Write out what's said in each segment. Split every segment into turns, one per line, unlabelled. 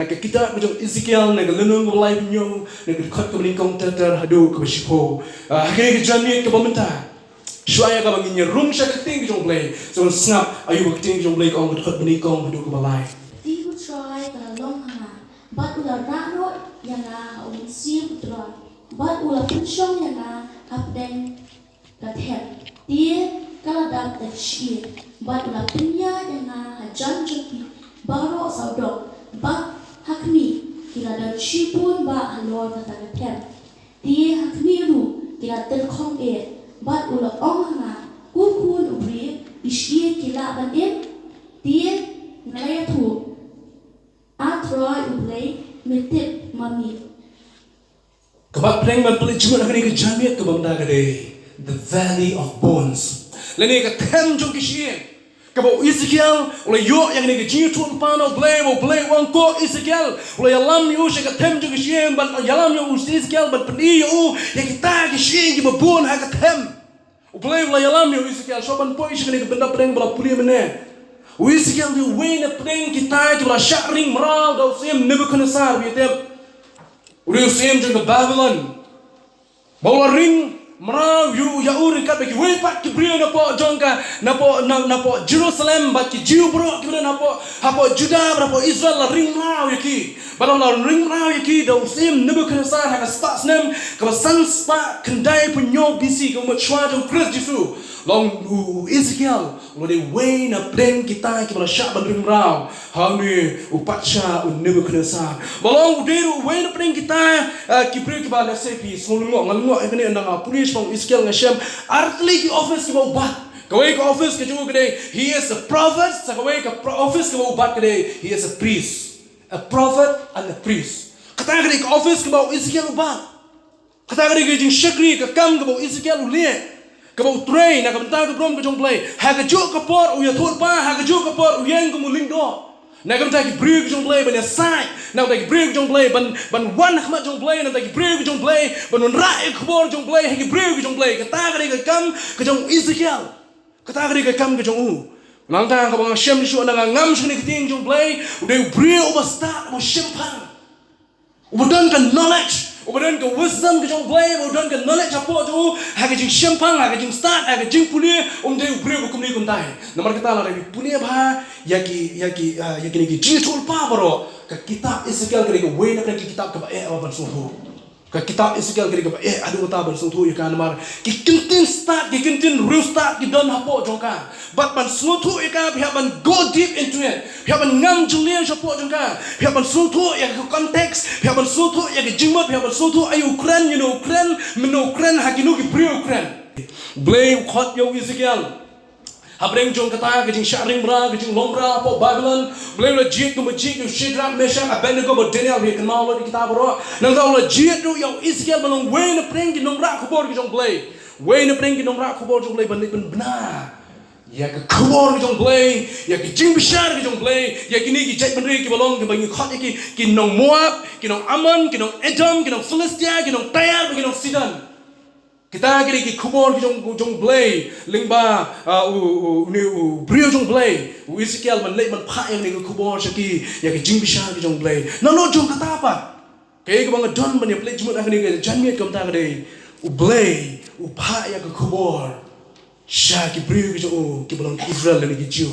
Kita macam Ezekiel nak lenung belai punya nak dekat ke melingkong ter hadu ke besipo. Akhirnya jamit ke pemerintah. Shyieng ka banginya rung sya keting ke jong belai. So snap ayu keting ke jong belai kong dekat melingkong hadu ke balai.
Ti ku try kana long hanga. Bat ula rano yang ung sim putra. Bat ula pensyong yang apdeng kather. Ti kala dak tak shie. Bat ula penya yang hajan jeki. Baro saudok. Bat hakmi kila dan shipun ba halor kata kather. Ti hakmi ru kila Tyrkhong-Ïap. Bat ula ong hanga. Kun ubri ishie kila ban Ti ngalaya tu. Atroy ublay metip mami.
Kebat preng man pelik cuma nak ke jamiat ke benda kade. The Valley of Bones. Lani ke tem jong ke Shyieng. Kebau Ezekiel oleh yo yang ni ke jiu tuan pano blay wangko Ezekiel oleh yalam yo se ke tem jong ke Shyieng ban yalam yo Ezekiel ban peni yo yang kita ke Shyieng ke babon ha ke tem. Blay yalam yo Ezekiel so ban poi se ke benda preng bala puli mene. Ezekiel di way na preng kita ke bala syakring merau dau sem Nebuchadnezzar bitem. Uri sem jong ke Babylon. Bawa ring merau yu yauri kat bagi way pat ke brio napo jongka napo Jerusalem bat ke jiu bro ke napo Judah napo Israel la ring merau yaki. Balau la ring merau yaki dau sem Nebuchadnezzar ha spa snem ke san spa kendai punyo bisi ke machwa jong Christ Jesu. Long Ezekiel lo de way na preng kita ke bala syak ban ring merau. Hang ni upatcha Nebuchadnezzar. Balong uderu way na preng kita ke brio ke bala sepi ngolungok ini andang pulis from Ezekiel ngasham artli ki office ke ubat. Kawai ke office ke juga kede he is a prophet. Kawai ke office ke ubat kede he is a priest. A prophet and a priest. Kata kede ke office ke bau Ezekiel ubat. Kata kede ke jing syakri ke kam ke bau Ezekiel uliat. Kebau train nak bentar ke brom ke jong play. Ha ke juk ke por uya thot pa ha ke juk ke por uyen ke muling do. Nak bentar ke brio ke jong play ban ya sai. Nak bentar ke brio ke jong play ban wan khmat jong play nak ke brio ke jong play ban rai ke bor jong play ha ke brio ke jong play. Kata ke kam ke jong Ezekiel. Kata ke kam ke jong u. Nang tang ka bang shem shu na ngam shni ke ting jong play udah brio ba start mo shempang. Udan kan knowledge udan ke wisdom ke jong play udan ke knowledge apo tu ha ke jing shempang ha ke jing start ha ke jing punya de brio kum ni kum dai namar kita la rebi punya ba yaki ni ke jitul pa bro ke kitab Ezekiel ke we na ke kitab ke ba ban suhu ke kitab Ezekiel ke ba adu ta ban suhu ya kan mar ki kintin start ki kintin real start ki don apo jong ka but ban suhu ya ka pihak ban go deep into it pihak ban ngam julian apo jong ka pihak ban suhu ya ke konteks pihak ban suhu ya ke jingmot pihak ban suhu ay Ukraine Ukraine hakinu ki brio Ukraine blame khot yo Ezekiel Habreng jong kata ke jing sharing bra ke jing longra po Babylon blame la jit ko majik yo Shadrach Meshach Abednego bo Daniel we kenal lo di kitab ro nang taw la jit ro yo Ezekiel balong we na preng ki nongra ko bor ki jong blay we na preng ki nongra ko bor jong blay ban benar ya ke kubor ki jong blay ya ke jing bishar ki jong blay ya ki ni ki jait bandri ki balong ki bangi khot ki nong Moab ki nong Ammon ki nong Edom ki nong Philistia ki nong Tyre ki nong Sidon. Kita kiri ki kubor ki jong blay lingba brio jong blay Ezekiel man lek man pha yang ni kubor saki ya ki jing bisha ki jong blay no jong kata apa ke bang don ban ya play jmut akhni ke janmiat kam ta kade blay pha ya ki kubor sha ki brio ki jong ki balong Israel ni ki jiu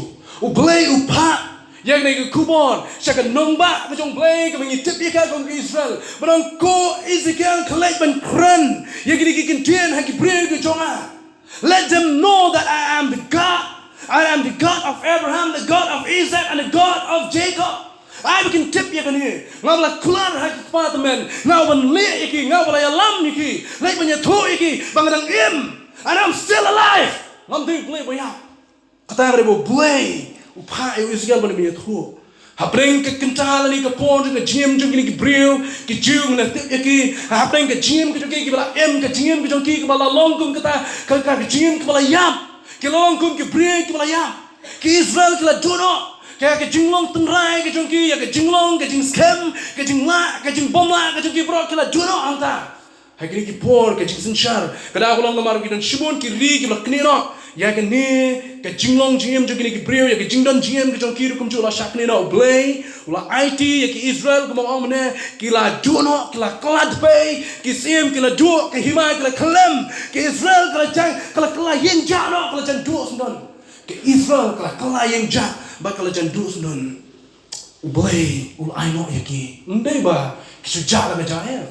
blay pha yang ni kubor saka nongba ke jong blay ke mengitip ya ka jong Israel barang ko Ezekiel collect ban kran ya gini kintian ha ki brio ke jong let them know that I am the God of Abraham, the God of Isaac and the God of Jacob. I can tip ya kani ngabla kular ha ki fatmen ngablan le iki ngabla yalam iki lek ban ya thu iki bangadang im and I'm still alive ngam ding play boya kata rebo play upha Ezekiel ban mi thu hapreng ke kental ni ke pon ke jim jung ni ke brio ke jung na tip ki hapreng ke jim ke ki bala em ke jim ke jung ki bala longkum kata ke jim ke bala yam ke longkum ke brio ke bala yam ke Israel ke la dono ke jinglong tenrai ke jung ki ya ke jinglong ke jing scam ke jing la ke jing bom la ke jung ki bro ke la dono anta hakini ki por ke jing sinchar kada ulong namar ki dan shibon ki ri ki bala knino ya cái ni cái jinglong jim cho cái ni brio ya cái jingdon jim cái trong kia cũng chua là sắc ni nó play là IT ya cái Israel cũng mong ông này cái là duo nó cái là clad pay cái sim cái là duo cái himai cái là kalem cái Israel cái là yang ja nó cái là chân duo sendon cái Israel cái là yang ja ba cái là chân duo sendon play ai nó ya cái ndai ba cái sự ja là cái ja ya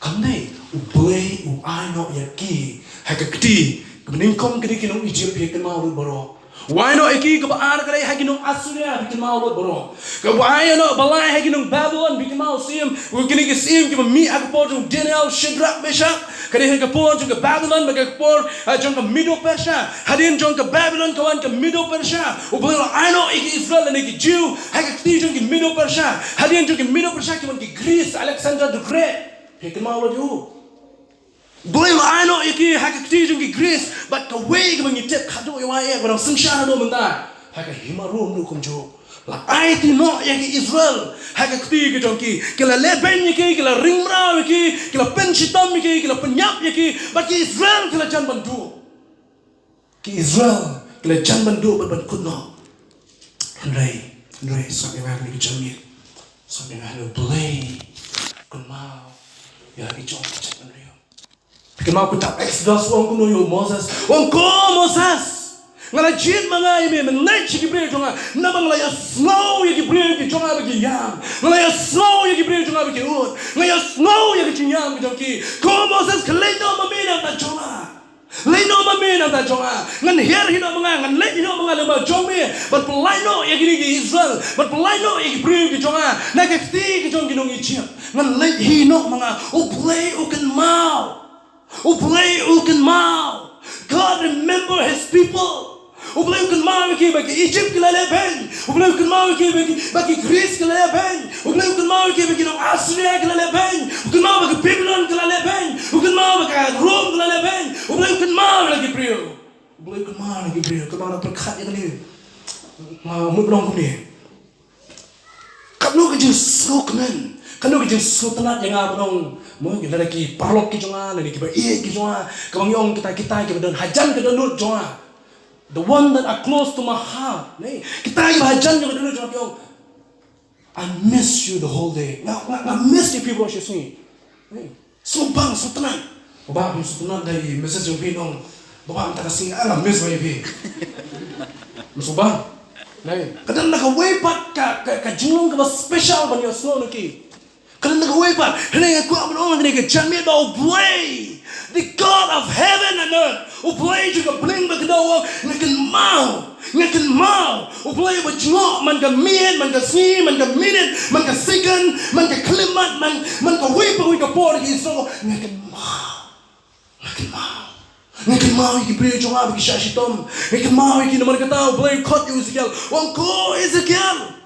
kan dai play ai nó ya cái hay cái ti kemudian kom kini kinong Egypt hikin maulud boro. Why no eki kebaar kare hikinong Assyria hikin maulud boro. Why no balai hikinong Babylon hikin maul sim. Kini kisim kima mi akapor jong Daniel Shadrach Meshach. Kani hikapor jong ke Babylon bagakapor jong ke Middle Persia. Hadin jong ke Babylon kawan ke Middle Persia. Ubeli lo I know eki Israel dan eki Jew hikati jong ke Middle Persia. Hadin jong ke Middle Persia kawan ke Greece Alexander the Great hikin maulud you. Boleh lah, I know iki hak ketijung ki Greece, but the way kau ngitip kado yang ayah kau sengsara do mentah, hak himarum do kumjo. Lah I ti no yang ki Israel, hak ketijung jong ki, kila leben ki, kila ringmrau ki, kila pensitam ki, kila penyap ki, but ki Israel kila jan bandu, ki Israel kila jan bandu berban kuno. Henry, sampai mana ni jamit, sampai mana boleh, kunmau, ya ijong macam ni. Kenapa aku tak Exodus orang kuno yo Moses. Orang ko Moses. Ngala jit mga ime menait si Gibril jonga. Nabang laya slow ya Gibril ki jonga bagi yam. Ngalaya slow ya Gibril jonga bagi ut. Ngalaya slow ya kinyam ki jonki. Ko Moses keleno mamina ta jonga. Leno mamina ta jonga. Ngan her hino mga ngan let hino mga lema jongme. But pelaino ya gini ki Israel. But pelaino ya Gibril ki jonga. Nakakti ki jongi nong Egypt. Ngan let hino mga play ukan mau. Uplay ukan mau. God remember His people. Uplay ukan mau bagi Egypt kelaleben. Uplay ukan mau bagi Greece kelaleben. Uplay ukan mau bagi Assyria kelaleben. Ukan mau bagi Babylon kelaleben. Ukan mau bagi Rome kelaleben. Uplay ukan mau lagi brio. Uplay ukan mau lagi brio. Kemana berkat yang ni? Mau berong ni. Kamu kerja sokmen. Kalau kita setelah jangan berong, mungkin kita lagi parlok kita jangan, lagi kita kita jangan, kebangyong kita dan hajan kita dulu jangan. The one that are close to my heart, nih kita hajan kita dulu jangan. I miss you the whole day. I miss the people yang sini. So bang, so tenang. Bang, so tenang dari message yang pinong. Bang, tak kasih, I miss my baby. So bang, nih kadang nak wepat ka jinglong ka special banyak snow niki. Kadang nak wepat, hendak aku abang hendak jamit bau play. The God of heaven and earth, play juga bling berkedawa, ngakan mau, play berjengok, man ka minit, man ka sni, man ka minit, man ka second, man ka kelimat, man ka wepat, we ka por ki so, ngakan mau. Ngakan mau iki beri jonga bagi syashitom, ngakan mau iki naman kata play cut Ezekiel, wang ko Ezekiel.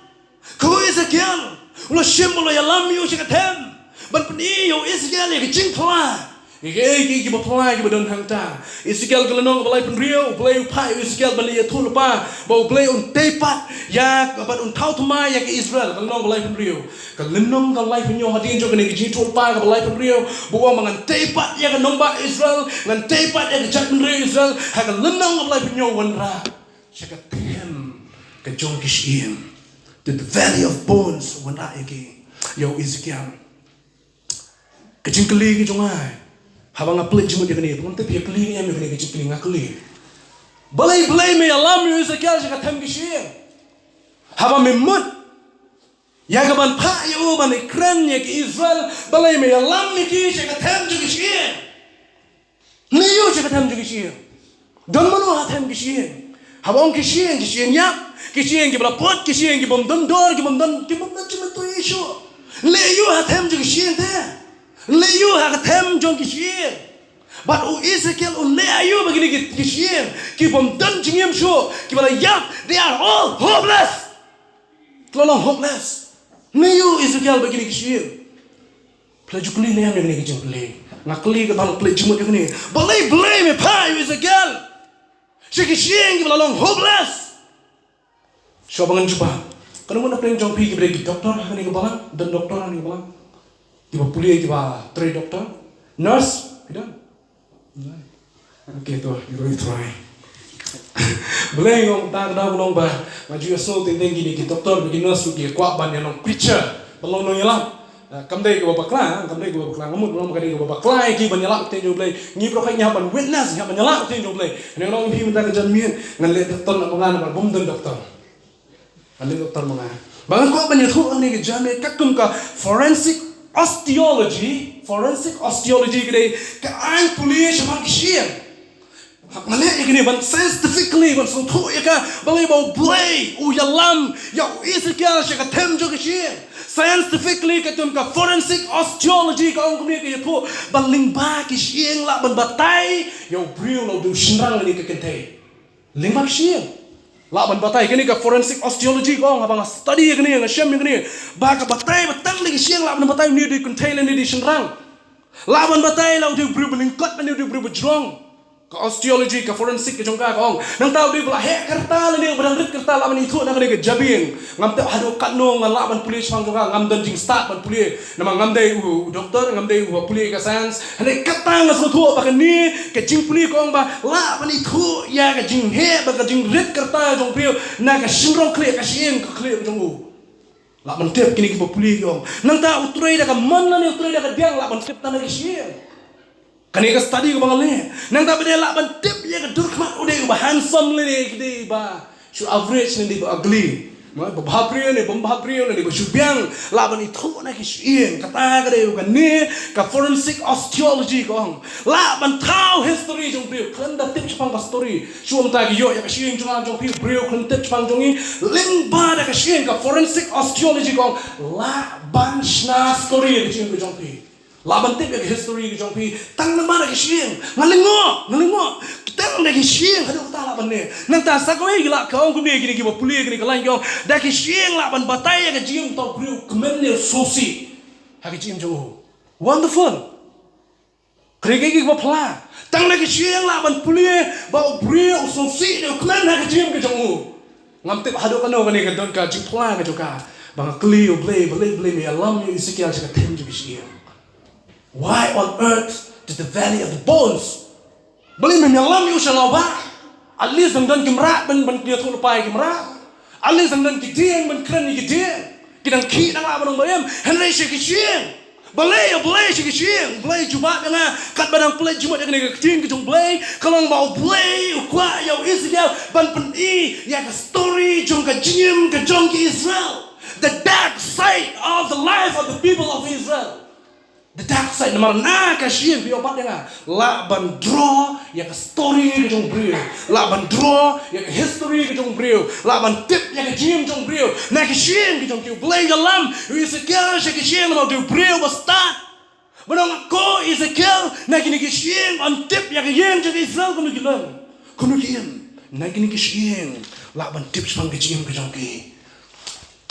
Ulah syembol ya lam yo sikatem. Ban peni yo Ezekiel ya jing pla. Iki bapla iki badon hangta. Ezekiel kelenong balai penrio, balai pai Ezekiel balai tulpa, bau balai un tepat ya ban un tau tuma ya ke Israel kelenong balai penrio. Kelenong balai penyo hadin jo kene jing tulpa ke balai penrio, buang mangan tepat ya ke nomba Israel, ngan tepat ya ke jak penrio Israel, ha kelenong balai penyo wanra. Sikatem ke jong Shyieng. The valley of bones when I again. Yo Ezekiel. Kecing keli ki jongai. Habang ngaplik jemut dia ni. Penting dia keli ni yang kena kecing keli ngakeli. Balai me alam yo Ezekiel jika tem ki Shyieng. Habang memut. Ya kaban pa yo ban ikran ya ki Israel. Balai me alam ni ki jika tem ki Shyieng. Ni yo jika tem ki Shyieng. Don manu ha tem ki Shyieng. Habang ki Shyieng yap. Shyieng ki berapot, Shyieng ki bom dondor, ki bom cuma tu isu. Leyu hatem jong Shyieng teh. Leyu hatem jong Shyieng. But Ezekiel leyu begini ki Shyieng, ki bom don jingim shu, ki bala yap, they are all hopeless. Kelolong hopeless. Leyu Ezekiel begini ki Shyieng. Pelaju keli ni yang begini ki jeng keli. Ngakeli ke bang pelaju jemut begini. Balai me pa Ezekiel. Shyieng ki bala long hopeless. So bangan jumpa. Kalau mana plan jong pi ki doktor hani ke balang dan doktor hani ke balang. Tiba pulih tiba three doktor, nurse, tidak. Okay tu, you try. Boleh ngong tak dah ngong bah maju asal tingting gini kita doktor begini nurse begini kuat ban yang preacher belum nong yelang kamdai ke babakla ngamut belum kali ke babakla ki ban yelak ting joblay ngi pro khanya ban witness nya ban yelak ting joblay nang nong hi minta ke janmian ngan le doktor nak mengan ban bom dan doktor ale doktor mengan bang ko ban yathu ani ke janme kakum ka forensic osteology kede ka ang police mang Shyieng hak malay gini ban scientifically ban sungtu ya ka balay bau blay yalam ya isikia sya ka tem jo ke Shyieng scientifically ka tum ka forensic osteology ka ong kumni ke yathu ban lingba ke Shyieng la ban batay ya briu lo du shinrang ni ke kentay lingba ke Shyieng la ban batay kini ka forensic osteology ko ngabang study gini ngasem gini ba ka batay batang ni ke Shyieng la ban batay ni di kentay ni di shinrang la ban batay la du briu belingkot ni du briu bejrong ka osteology ka forensic ka jongka kong nang tao di bela he kerta le ni badang rit kerta la man itu nang ke jabing ngam te hadu katno ngala ban pulis phang jongka ngam dan jing start ban pulis nama ngam dei doktor ngam dei pulis ka science hane kata ngas thu ba ka ni ke jing pulis kong ba la ban itu ya ka jing he ba ka jing rit kerta jong prio na ka shinrong kle ka Shyieng ka kle jong la ban tep kini ki pulis kong nang ta utrai da ka man na ni utrai da ka diang la ban tep ta na ki Shyieng kani ka study ko bangal nang tabi dia laban tip ya ka durkmat udah ba handsome le ni ba should average ni ba ugly ba bhabrio ni ba shubyang laban itu na ki Shyieng kata ka de ka ni ka forensic osteology ko laban tau history jong prio kan da tip chpang ka story shuam ta ki yo ya ka Shyieng jong prio kan tip chpang jong ling ba da ka Shyieng ka forensic osteology ko laban shna story ki jong prio laban tip ya history ke jongpi tang nama ke Shyieng ngalingo tang ke Shyieng hadu ta laban ne nang ta sakoi gila kaung kumne gini ki puli gini kalang yong da ke Shyieng laban batai ke jim to bru kemenne sosi ha ke jim jo wonderful krege ki pla tang ke Shyieng laban puli ba bru sosi de kemen ha ke jim ke jong ngam tip hadu kano kani ke don ka jim pla ke joka bang klio blay me alam you isikia ka tem ke Shyieng. Why on earth did the valley of the bones? Beli menyalam you shall ba. At least ang dan kimra ben dia tu lepai kimra. At least ang dan kidieng ben kren ni kidieng. Kidang ki nang laban ng bayam. Henry shi Shyieng. Belay shi Shyieng. Belay jumat nga kat badang play jumat yang ni kidieng kijong belay. Kalong mau belay ukwa yaw Israel ban pen ya ka story jong ka jim ka jong ki Israel. The dark side of the life of the people of Israel. The dark side namar na ka Shyieng pi opat nga la ban draw ya ka story ke jong brio la ban draw ya ka history ke jong brio la ban tip ya ka jim jong brio na ka Shyieng ke jong ki blay galam Ezekiel she ka Shyieng ma du brio ba start banong ko Ezekiel na kini ki Shyieng on tip ya ka yen jong Israel kuno ki na kini ki Shyieng la ban tip spang ke jim ke jong ki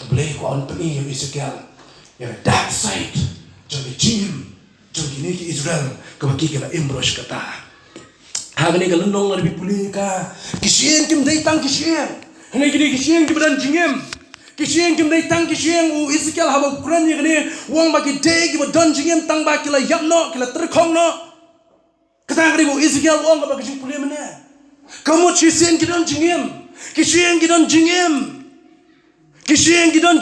blay ko on pi Ezekiel ya dark side jadi jim jadi ni ki Israel kebaki kala imbrosh kata hagani kalau nong lebih pulih ka ki Shyieng kim dai tang ki Shyieng hani ki Shyieng ki badan jingem ki Shyieng kim dai tang ki Shyieng u Ezekiel haba Quran ni gani wang baki dai ki badan jingem tang ba kila yapno kila terkhong no kata gani u Ezekiel wang ba ki pulih mana kamu Shyieng ki dan jingem ki Shyieng ki dan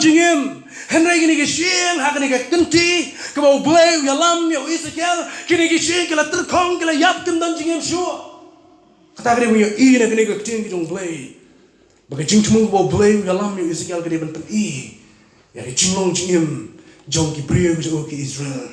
jingem Henry gini ke Shyieng ha gini ke kenti ke bau blay yalam ya Ezekiel kini ke Shyieng kala terkhong kala yap tim dan jingem shu kata gini mu ya na gini ke kenti jong blay baga jing tumu bau blay yalam ya Ezekiel gini ben ya ke jinglong jingem jong ki brio ke Israel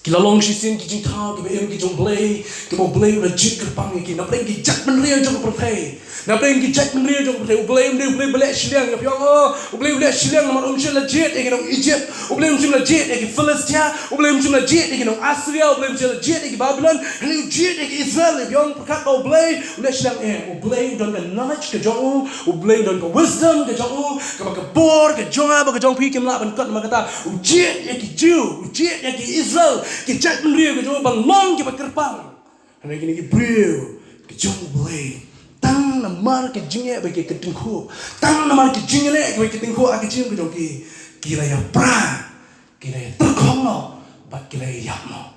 kila long Shyieng ki jing thao ki em ki jong blay ke bau blay la jik kerpang ki na preng ki jak men ria jong perthai na preng ki jak men ria jong perthai blay belak Shyieng ya pyong belak Shyieng namar la jet e ki Egypt la jet e ki Philistia la jet e ki Assyria la jet e ki Babylon jet e ki Israel e pyong perkat bau blay Shyieng don ka knowledge ke jong don ka wisdom ke jong ka bor ke jong ba ke jong pi kim la ban kat ma kata jet e ki Jew jet e ki Israel ki jak men ria ke jong bang long ki kerpang ana kini ki brio ke jong blay tang namar ke jingye ba ke ketingku tang namar ke jingye ke ketingku a ke jing ke jong ki kila ya pra kila ya terkhong no ba kila ya no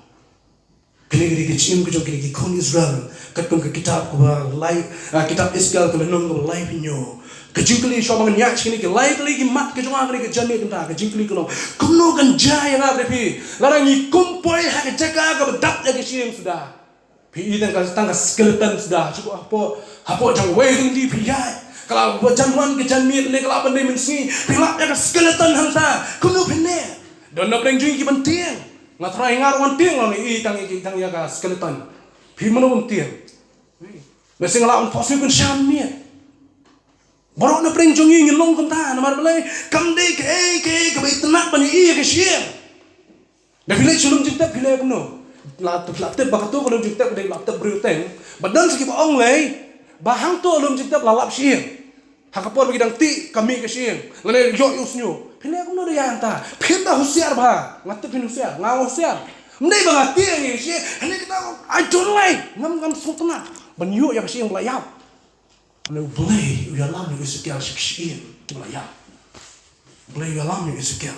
kini kecim kejong kini kon Israel katung ke kitab ko live kitab Israel ko nong ko live inyo kejingkli so mangan yak kini ke live lagi mat kejong kini ke jami kenta kejingkli ko kuno kan jaya nga prepi larang ni kumpoi ha ke jaga ka dap ya ke siem sudah pi dan ka tang skeleton sudah cukup apa jang waiting di pi kalau jamuan ke jami le kalau pandai mensi pilap ya ke skeleton hanta kuno pene don na preng jing ki penting ngatrai ngarwan ting lo ni tang ya ka skeleton pi mano penting mesti ngalawan fosil kun syamia baru na preng jing ngilong kun ta na mar balai kam de ke bai tenak ban i ke siem da village sulum jikta village kuno laptop bakato ko lum jikta de laptop bruteng badan siki ba ong lei bahang to lum jikta lalap siem hakapor bagi dang ti kami ke siem lane yo usnyo village kuno de yang ta pinda husiar ba ngat pin husiar ngaw husiar ndai ba ngati ngi siem ane kita I don't like ngam sutna ban yo ya siem belayap ane blay ya lam ni sekian siem belayap blay ya lam ni sekian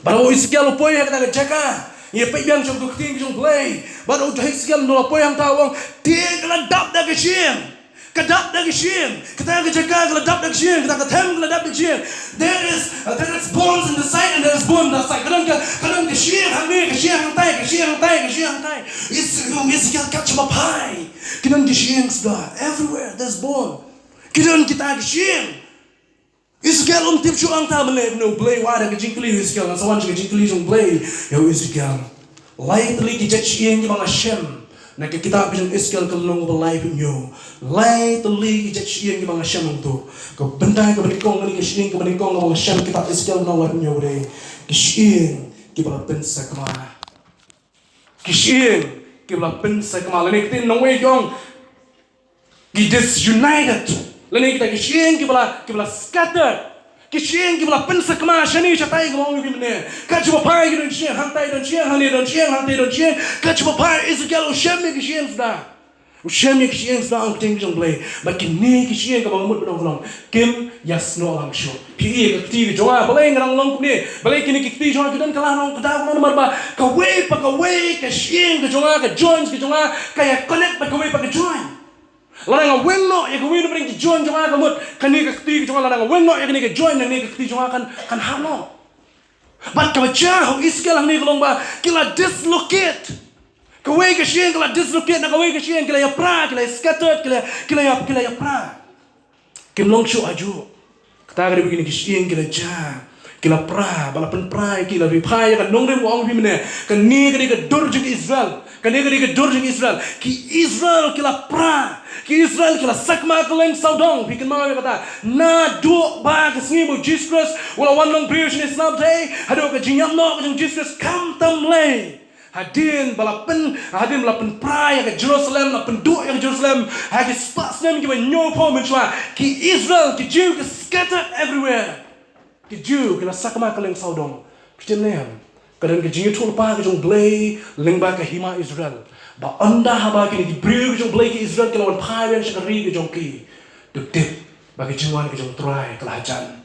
baru sekian lo poy kita jaga ye pe yang jong kuting jong blay baru jahit sekian lo poy yang tawang dia kena dap dah ke siem kedap dah ke siem kita jaga kedap dah ke siem kita ketem kedap dah ke siem there is bones in the side and there is bone in the side kadang ke siem hang ni ke siem hang tai is sekian kat cuma pai kadang ke siem sudah everywhere there's bone kadang kita ke siem Israel tip chuang ta mele no blay wa da jingkli Israel na sawan jingkli jong blay yo Israel lightly ki Shyieng ki mga shem na ke kitab jong Israel kalong balay pinyo lightly ki Shyieng ki mga shem to ko benda ko benikong ni Shyieng ko benikong mga shem kitab Israel na wa pinyo re Shyieng ki bala pensa kama Shyieng ki bala pensa kama lene tin nong we jong ki disunited lani kita Shyieng ki bala scattered Shyieng ki bala pensa kama shani chatai ko ngi bimne ka chuba pai ki don Shyieng hantai don Shyieng hani don Shyieng hantai don Shyieng ka chuba pai is gal o shemi ki Shyieng sudah o shemi ki Shyieng sudah ang ting jong blay ba ki ni ki Shyieng ka bang mut bedong long kim yasno lang sho pi e ka ti jonga balay ngrang long ni balay kini ki ti jonga kidan kala nong kada ko marba ka way ka Shyieng ka jonga ka joins ki jonga kaya connect ba ka way pa ka join larang wenno ya ko winu bring join jonga kamut kani ka kti jonga larang wenno ya kani ka join ni ka kti jonga kan hano but ka cha ho iskal ni kolong ba kila dislocate ka way ka Shyieng kila dislocate na ka way ka Shyieng kila ya pra kila scattered kila ya pra kim long shu aju kata ka begini ka Shyieng kila cha kila pra bala pen pra kila ri phai ka nong re mo ong bimne kan ni ka dur jung Israel kan ni ka dur jung Israel ki Israel kila pra ki Israel kila sakma kaleng saudong bikin mama kata na do ba ka singibo Jesus Christ wala wanong preach ni Islam day hado ka jinyam no ka Jesus Christ kam tamle hadin bala pen pra ya ka Jerusalem la pen do ya ka Jerusalem ha ki spots them ki nyo po menchwa ki Israel ki Jew ki scattered everywhere ki Jew kila sakma kaleng saudong pitin nem kadang ke jingi tul pa ka jong blay lengba ka hima Israel ba anda haba kini di brio jong blay ki Israel kila wan pai yang shakari jong ki duk dip bagi jingwan jong try kelajan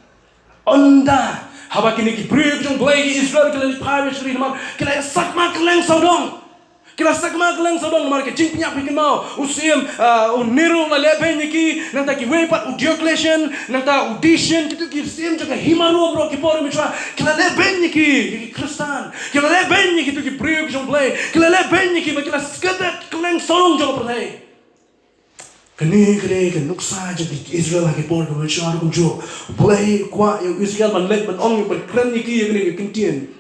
anda haba kini ki brio jong blay ki Israel kila di pai yang shakari nama kila sakma keleng saudong mar ke jing pinya bikin mau usim niru la leben ki nanta ki wepat Dislocation nanta audition kitu ki sim jaga himaru bro ki por mitwa kila leben ki Kristen kila leben ki tu ki brio jong blay kila leben ki kila skadat keleng saudong jaga pertai kene ke nuksa jadi Israel lagi por ko char ko jo blay kwa Israel man let man ong ban kren ki ye kintien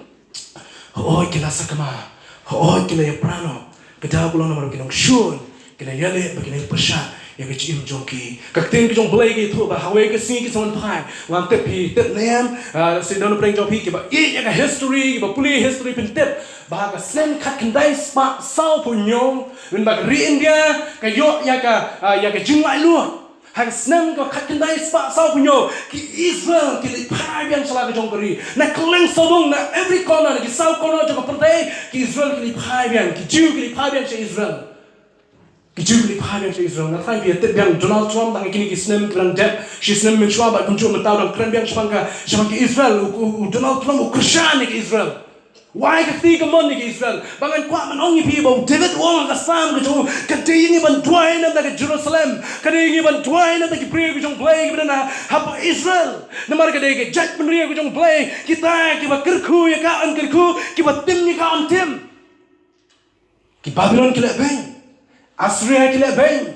oh kila sakama oh kila ya prano kita pulang nomor kinong shun kila yale bagina pasha ya ke chim jongki kakten ki jong blay ki thu ba hawe ke sing ki son pai wan te pi te nem se don preng jong pi ki ba i ya ka history ki ba puli history pin tep ba ka sen khat kendai spa sau pu nyong wen ba ri India ka yo ya ka jing lai lu hang snem ko khat kendai spa sau pu nyo ki Israel ki pai biang sala ka jong kari na kleng sobong na every corner ki sau corner jong ka pante ki Israel ki pai biang ki Jew ki pai biang se Israel ki Jew ki pai biang se Israel na thai bi te biang Donald Trump dang kini ki snem kran dep shi snem min shwa ba kun jo mataw dang kran biang shpanga ki Israel u Donald Trump u Christian ki Israel Why ka ti ka mon ni Israel? Bangan kwa man ong ipi bo David wong ka sam ka jo ka ti ngi ban twai na ka Jerusalem ka ti ngi ban twai na ka pray ka jong play ka na hapa Israel na mar ka de ka judge ban ri ka jong play kita ki ba kirku ya ka an kirku ki ba tim ni ka an tim ki Babylon ki le ben Assyria ki le ben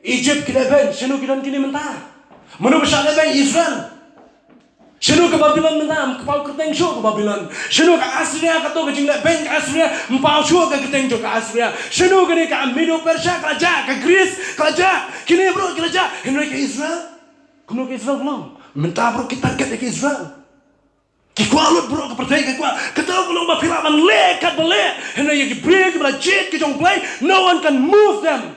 Egypt ki le ben shenu ki don ki ni menta manu ba sha le ben Israel Shinu ke Babylon menam, kepau keteng show ke Babylon. Shinu ke Assyria kato ke jingla bank Assyria, mpau show ke keteng jo ke Assyria. Shinu ke ni ke Medo Persia kelaja, ke Greece kelaja. Kini bro kelaja. Henry ke Israel. Kuno ke Israel belum. Minta bro kita target ke Israel. Kikualut bro ke percaya ke kuat. Ketau kalau bapila man lekat balik. Henry ke break ke belajet ke jong play. No one can move them.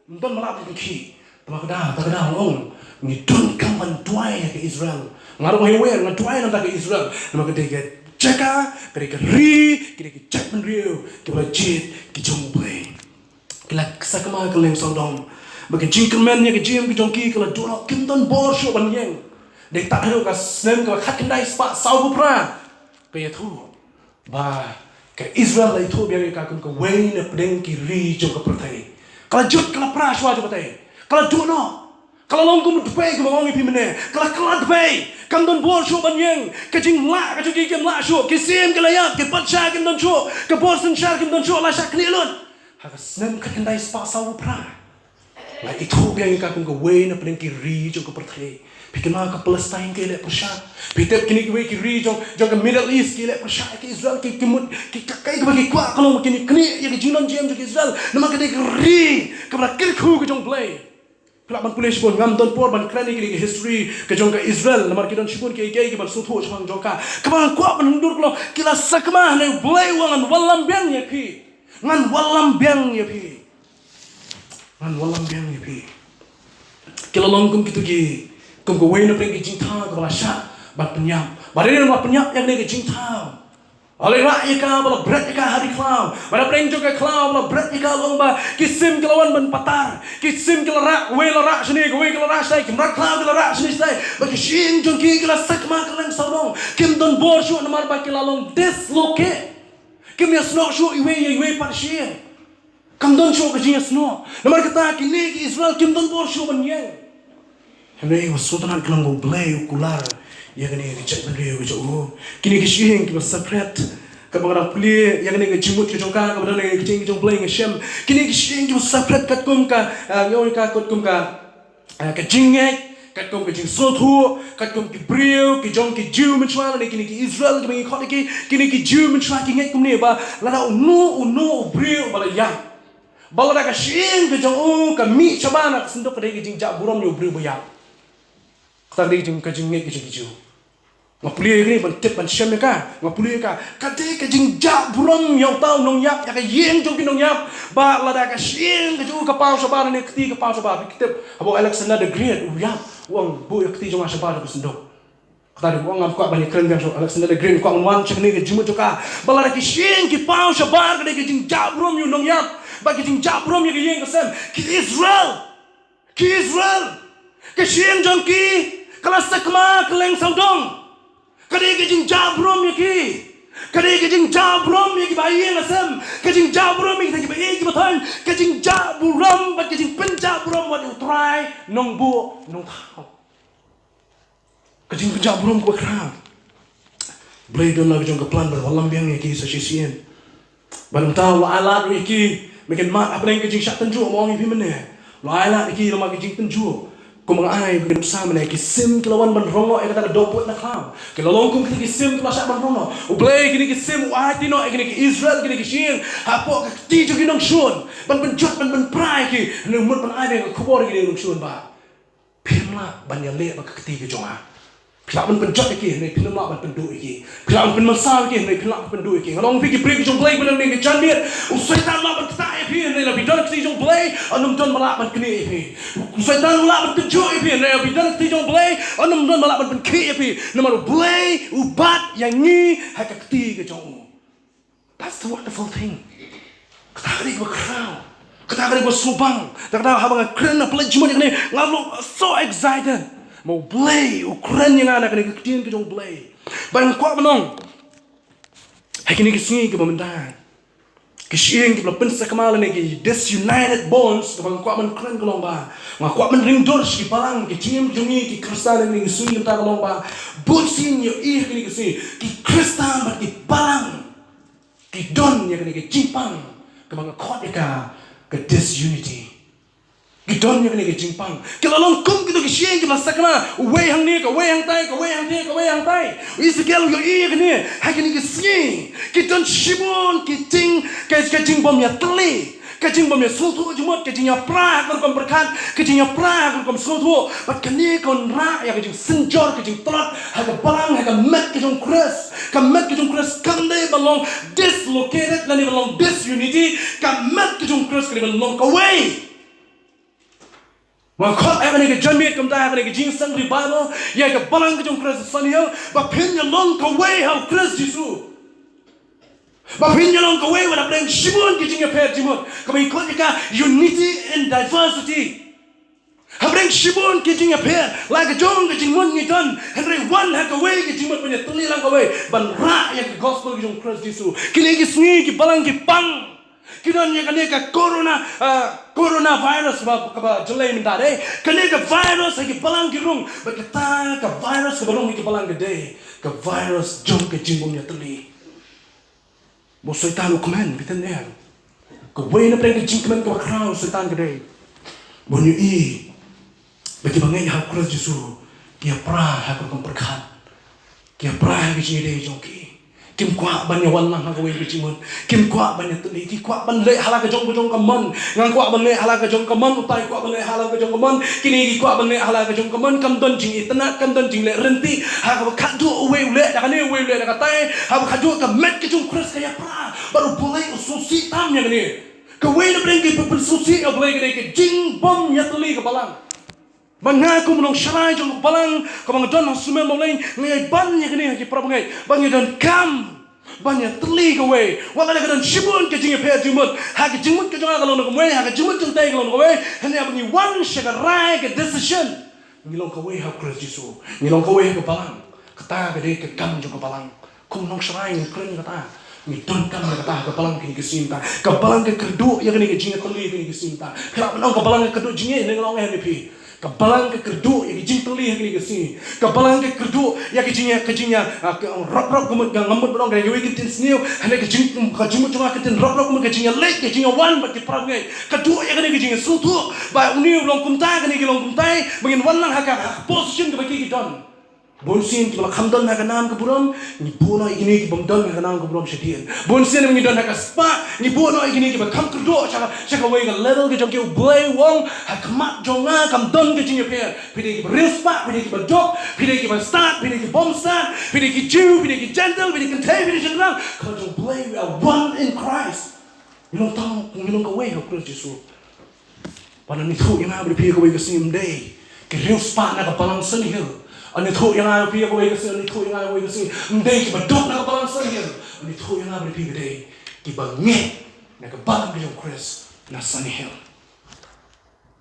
Menton malap ke ki. Tak kena long. Ni don't come and dway ke Israel. Ngarung hewen ngadway nang ke Israel. Nama ke deke ceka, ke deke ri, ke deke cek men riu, ke belajet ke jong play. Kila sakma ke leng sodom. Bagi jingkerman nya ke jim ke jong ki kala dorok kimton bor sho ban yeng. Dek tak hero ka snem ke khat kendai spa sau pra. Ke ya thu. Ba ke Israel lai thu biang ka kun ke wein ne pedeng ki ri jong ke pertai. Kala jut kala pra shwa jo patai. Kala du no. Kalau long kum dupay ke mawang ipi mene, kalau kelat dupay, kam don bor shu ban yeng, ke jing la ke juki kem la shu, ke sim ke layap, ke patcha kem don shu, ke borsen shar kem don shu la sha klilun. Haga snem ke kendai spa sawu pra. La itu biang ka kum ke we na pedeng ki ri jong ke perthai. Pikema ke Palestine ke le persha. Pitep kini ke we ki ri jong ke Middle East ke le persha ke Israel ke mut ke kai ke bagi kwa kalau kini kini ya ke jinon jem ke Israel, nama ke de ri ke bra kirku ke jong play. Kelak ban pulis pun ngam don por ban krani ke history ke jong ke Israel namar kidon shibun ke ban suthu chang jongka kaban kwa ban hundur klo kila sakma ne blai wangan wallam biang ya pi ngan wallam biang ya pi ngan wallam biang ya pi kila longkum kitu ki kum ko wena peng ki jingtha ko sha ban penyap badai ma penyap yang ne ke jingtha oleh rakyat ka bala berat ka hari klau mana preng jo ka klau bala berat ka lomba kisim kelawan ban patar kisim kelara we lara sini we kelara sai kim rak klau kelara sini sai bagi shin jong ki kela sakma keleng saudong kim don bor shu namar ba kelalong dislocate kim ya sno shu iwe pat shin kam don shu ka jing sno namar kata kini ki Israel kim don bor shu ban yeng henei was sultan kelang go blay ukular yang ini kecek beliau kecek kini Shyieng kita separate kepada puli yang ini kejimut kejongka kepada yang kecing kejong play ngesem kini Shyieng kita separate katkum ka nyawi ka katkum ka kejingek katkum kejing sotu katkum kibriu kejong kejiu mencual ni kini Israel kini kau kini kejiu mencual kini kum ni ba lada unu briu bala yang bala dah Shyieng kejong kami coba nak sentuh kedai kejing jak buram yo briu bayang tadi kejing ngek kejing kejiu ngapuli ni ban tip ban syam ka ngapuli ka kate ka jingja buram yang tau nong yap ya ka yeng jong nong yap ba lada ka Shyieng ka ju ka pau sabar ni kti ka pau sabar kitip abo Alexander the Great yap wang bu kti jong sabar ko sendok tadi wang ngam ko ban kren gan Alexander the Great ko wan chak ni ka jimu ka ba lada ka Shyieng ki pau sabar ka ka jingja buram yu nong yap ba ka jingja buram ya ka yeng ka sem ki Israel ka Shyieng jong ki kala sakma keleng saudong kadai kejing jabrom yaki kadai kejing jabrom yaki bayi ngasem kejing jabrom yaki bayi ki batan kejing jabrom ba kejing penjabrom wat utrai nong bu nong thau kejing penjabrom ko kra blai don lagi jong plan berwalam biang yaki sa Shyieng balam tahu ala yaki mungkin mak apa yang kejing syak tenju omong ipi mene la ala yaki lama kejing tenju kumang ai begitu sama ni kisim kelawan ban rongo ai kata doput nak kau kalau longkum kini kisim kelas ban rongo ublay kini kisim uati no kini Israel kini Shyieng hapo kati jo kinong shun ban penjot ban prai ki numut ban ai ke kubor kini nong shun ba pimla ban yang le ba kati ke jonga pila ban penjot ki ni pimla ban pendu ki pila ban masal ki ni pila ban pendu ki ngalong piki break jong blay ban ni ke janbit usaitan la ban tai pi ni la bidon kati jong blay anum don malak ban kini pi usaitan la ban penjot pi ni la bidon kati jong blay anum don malak ban ki pi namar blay ubat yang ni hakati ke jong that's the wonderful thing katari ko crown katari ko subang katari habang kren na pledgement ni ngalo so excited mau blay ukren yang anak ni ketin ke jong blay bang kwa menong Hai kini kesingi ke benda. Shyieng ke belapun sakamal ni ke disunited bonds ke bang kuat men keren ke lomba. Ngak kuat men ringdor ke palang ke cingim jungi ke Kristen ni ke sui ke ta ke lomba. Bonsin yo kini kesingi ke Kristen bat ke palang. Ke don ya kini ke jimpang ke bang kuat ke disunity. Gidon yang ni kejimpang. Kalau longkung kita Shyieng kita sakna, way hang ni, way hang tai, way hang ni, way hang tai. Isikal yo ni, hak ni kesini. Gidon shibun, kejing bom ya teli, kejing bom ya suatu jumut, kejing ya pra kalau berkat, kejing ya pra kalau suatu. But kini kon ra ya kejing senjor, kejing telat, hak balang, hak mat kejing keras, kamat kejing keras, kande belong dislocated, lani belong disunity, kamat kejing keras kini belong away. Wang kau akan ni jamit kum dah akan ni jinsang revival, ya ke balang ke jom Kristus saniel, bapin yang long kau way how Kristus Yesus, bapin yang long kau way wana perang shibun ke jingnya per jimut, kami ikut jika unity and diversity, habrang shibun ke jingnya per, like jom ke jingmun ni don, Henry one hak way ke jimut punya tuli lang kau way, ban ra ya ke gospel ke jom Kristus Yesus, kini ke sungi ke balang ke pang. Kita ni kena ke coronavirus kaba jelai minta deh. Kena ke virus lagi balang kirung. Berkata ke virus ke balong lagi balang gede. Ke virus jom ke jimbungnya teli. Bo setan ukuman bitan dia. Ke way na pergi jingkuman ke crowd setan gede. Bo ni bagi bangai hak Kristus Yesus. Dia pra hak berkat. Dia pra ke jingde jongki. Kim kuat banyak wanang hak way berjimun. Kim kuat banyak teli. Kim kuat banyak halak jong kaman. Ngang kuat banyak halak jong kaman. Utai kuat banyak halak jong kaman. Kini kuat banyak halak jong kaman. Kam don jing itna, kam don jing le renti. Hak kadu way ule. Dah ni way ule dah katai. Hak kadu kam met kejong Kristus kaya pra. Baru boleh ususi tamnya ni. Kawai na berengki bersusi boleh kini ke jing bom ya teli ke balang. Bangaku menong syarai jong balang kamang don hasumen mulai ngai ban ya kini haki pra bangai bang don kam banyak teli ke we wala ka don shibun ke jing pe jumut haki jumut ke jong kalau nak we haki jumut jong tai kalau nak we hanya bagi one shagarai ke decision ngilong ke we ha Kristus Yesus ngilong ke we ke balang kata ke de ke kam jong ke balang kum nong syarai ni keren kata ni don kam kata ke balang kini ke sinta ke balang ke kerdu ya kini ke jing teli kini ke sinta kalau nong ke balang ke kerdu jing ni ngilong ni pi. Kabalang ke kerdu yang jing teli yang ni kesini. Kabalang ke kerdu yang kejinya rap kumut ngamut belong yang we ketin sniu. Hanya kejing cuma ketin rap kumut kejinya lek kejinya wan bagi perangai. Kedua yang ni kejinya sutu. Ba uni belong kumtai kini belong kumtai. Bangin wan lang haka position ke bagi kita. Bonsin kalau kamdon haka nam ke buram. Ni bono ini ke bangdon haka nam ke buram sedian. Bonsin yang don haka spa. Ni bono ini ke bakam kerdu. Cakap we ke level ke jong ke boleh wong haka mak jonga kamdon ke jingnya per. Pilih ke real spa, pilih ke dog, pilih ke start, pilih ke bomb start, pilih ke Jew, pilih ke gentle, pilih ke tay, pilih ke general. Kalau jong boleh we are one in Christ. Milong tahu, milong ke we ke Kristus Yesus. Pada ni tu yang abri pilih ke we ke sim day. Ke real spa nak balang seni hil. Ani tu yang ada pihak kau yang ani tu yang ada kau yang mendai kita dok nak balang sahir. Ani tu yang ada pihak day kita ngeh nak balang kita Kristus nak sahir.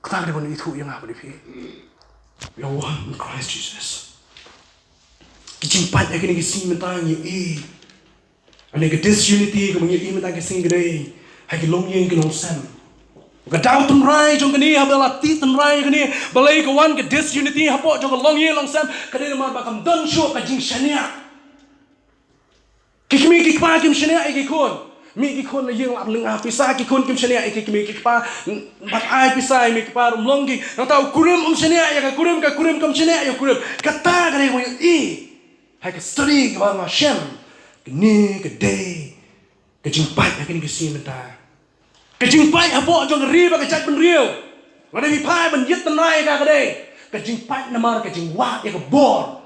Kita ada pun itu yang ada pihak. We are one in Christ Jesus. Kijimpat yang kini kisah mentang ye. Ani ke disunity kau menye mentang kisah gede. Hagi long yang ke long sam. Kadau tunrai jong kini habela ti tunrai kini balai kawan ke disunity hapo jong long ye long sam kini mar bakam don show ka jing shania kikmi kikpa kim shania ikikun mi kikun na yeng labling apisa kikun kim shania ikikmi kikpa bat ai pisai mi kikpa rumlongi nang tau kurim shania ya ka kurim kam shania ya kurim kata kani mo i hai ka study ka ma shem kini ke day ke jing pai kini ke sim ta kejing pai apa jong riba kejat ben real. Ngada mi pai ben yet tenai ka kade. Kejing pai namar kejing wat ya ke bor.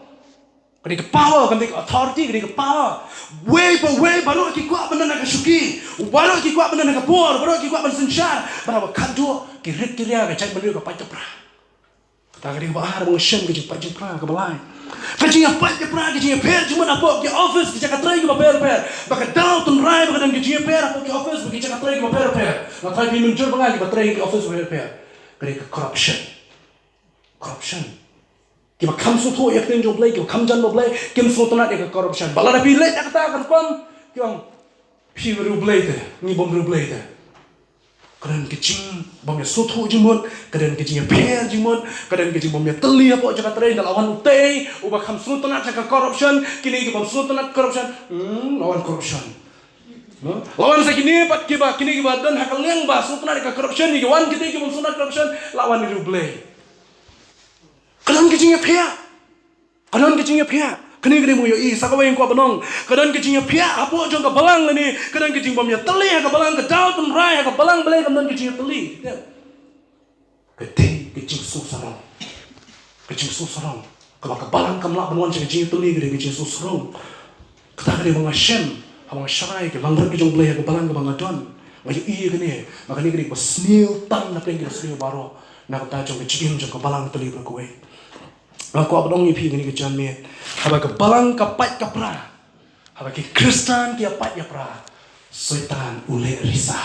Kade ke power kade ke authority kade ke power. Way baru ki kuat benar nak suki. Baru ki kuat benar nak bor, baru ki kuat ben sensyar. Baru kadu ki rit ki ria kejat ben real ka pai pra. Ta kade ke bahar bang shem kejing pai jing pra ka balai. Kejing apa je pra kejing per cuma apa ke office kejak trai ke per. Baka daw tunrai baka dan kejing per apa ke office baka kejak trai ke per. Nak trai muncul bangai ke trai ke office per. Kade ke corruption. Kiba kam su tho yak ten jo blai ke kam jan no blai kim su tonat ke corruption. Bala na pi le tak ta kan kom. Kyong พี่รูเบลต์นี่บอมรูเบลต์กระเด็นกิจริงบอมอย่าสู้ทุจิมดกระเด็นกิจริงอย่าเพี้ยจิมดกระเด็นกิจริงบอมอย่าตลีบอจักรเตยนั่นละวันอุเตยอุบะคำสู้ตนัดจากคอร์รัปชันกินี่กับบอมสู้ตนัดคอร์รัปชันละวันคอร์รัปชันละวันสักนี่ปัดกิบะกินี่กิบะเดินหักเลี้ยงบะสู้ตนัดกับคอร์รัปชันนี่วันกินี่กับบอมสู้ตนัดคอร์รัปชันละวันรูเบลต์กระเด็นกิจริงอย่าเพี้ยกระเด็นกิจริงอย่าเพี้ยkini kini mu yo I sakawa yang kuat benong kadang kecingnya pihak apa jong ke balang ni kadang kecing bomnya teli ke balang ke daun pun rai ke balang belai kadang kecingnya teli kecing susarong kalau ke balang kamlak benuan kecing teli kecing susarong kata kini bang Hashem abang syarai ke langgar kecing belai ke balang ke bang adon ngayo I kini makanya kini pas snil tan na peng kini snil baro nak kata jong kecing jong ke balang teli berkuai aku abang ni pi kini kejan me haba ke balang kapat kapra haba ke Kristen ke apat ya pra setan ule risa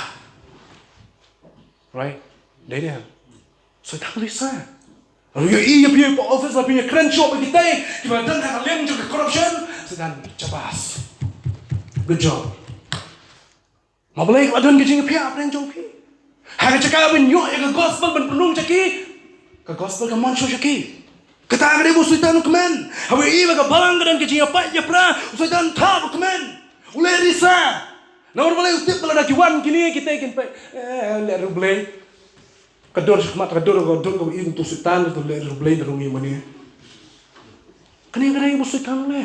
right dia setan risa lalu ya iya pi po office la pi keren shop kita kita dan hak lem juga corruption setan cabas good job mau boleh adan ke jing pi apa yang jong pi hak cakap ben yo ke gospel ben penung caki ke gospel ke manso caki kata agak ibu sultan kemen, hawa iba ke balang dan kecing apa ya pra, sultan tahu kemen, ulai risa, nomor boleh utip kalau dah kiwan kini kita ikan pe, le rublay, kador kau ini tu sultan tu le rublay dalam ini mana, kini agak ibu sultan le,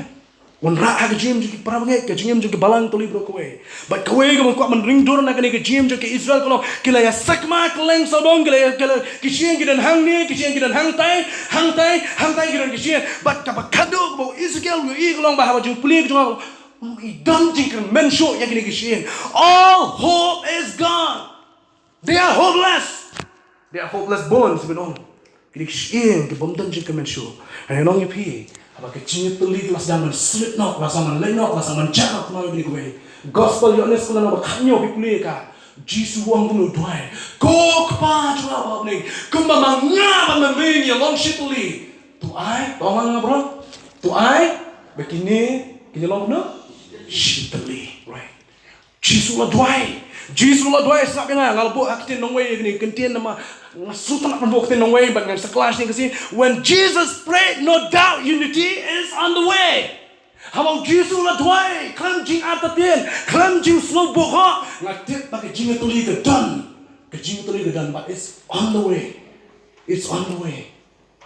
wanra agak jam jadi para bangai kecing jadi balang tu libro kowe, but kowe kamu kuat menring dor nak kini kecing jadi Israel kalau kila ya sakma keleng sodong kila kecing kita hang ni kecing kita hang tai kita kecing but kapa kado bau Israel yo I kalau bahawa jung puli jung idam jingkar mensho yang kini kecing all hope is gone they are hopeless bones benon kini kecing ke bom dan jingkar mensho and long you pi apa kecing tuli kelas zaman slip nok kelas zaman lenok kelas zaman cakap mau bini kowe gospel yo nes kula nak kanyo pipuli ka Jesus wang bunu doai ko kpa chua ba ni kumba manga ba memeni long shituli tu ai tolong bro tu ai begini kini long no shituli right Jesus la doai sab yang ngalbo akitin nong wei ni kentien nama ngasutan nak pembuk tin nong wei ban ngan sekelas ni kasi when Jesus prayed no doubt unity is on the way how Jesus la doai kan jing atatien kan jing slow boha ngatit pakai jing tuli ke dan but it's on the way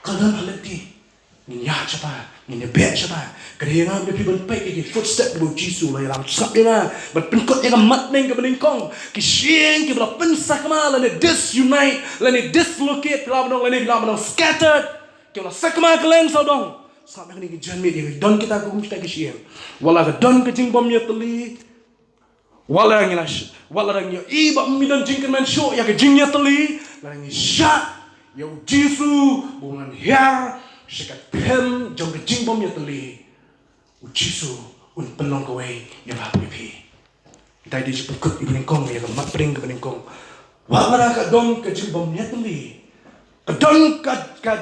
kadang halati ni ya chapa ni bet chapa kadang dia pergi benpai ke footstep bu Jesus la yang sab dia but penkot yang mat neng ke beningkong ki Shyieng ke bela pensak ma la ni disunite la ni dislocate la benong scattered ke la sakma keleng saudong sab yang ni ke janmi dia don kita ku kita ke Shyieng wala ke don ke jing bom ya teli wala yang yo iba midan jingkan man show ya ke jing ya teli la ni shat yo Jesus bungan hair sekat pen jong ke jing bom ya teli Jesus un penong kowe ya ba pi dai di jeput ibn kong ya ke mat pring ke beningkong wala ka don ke jing bom ya teli ka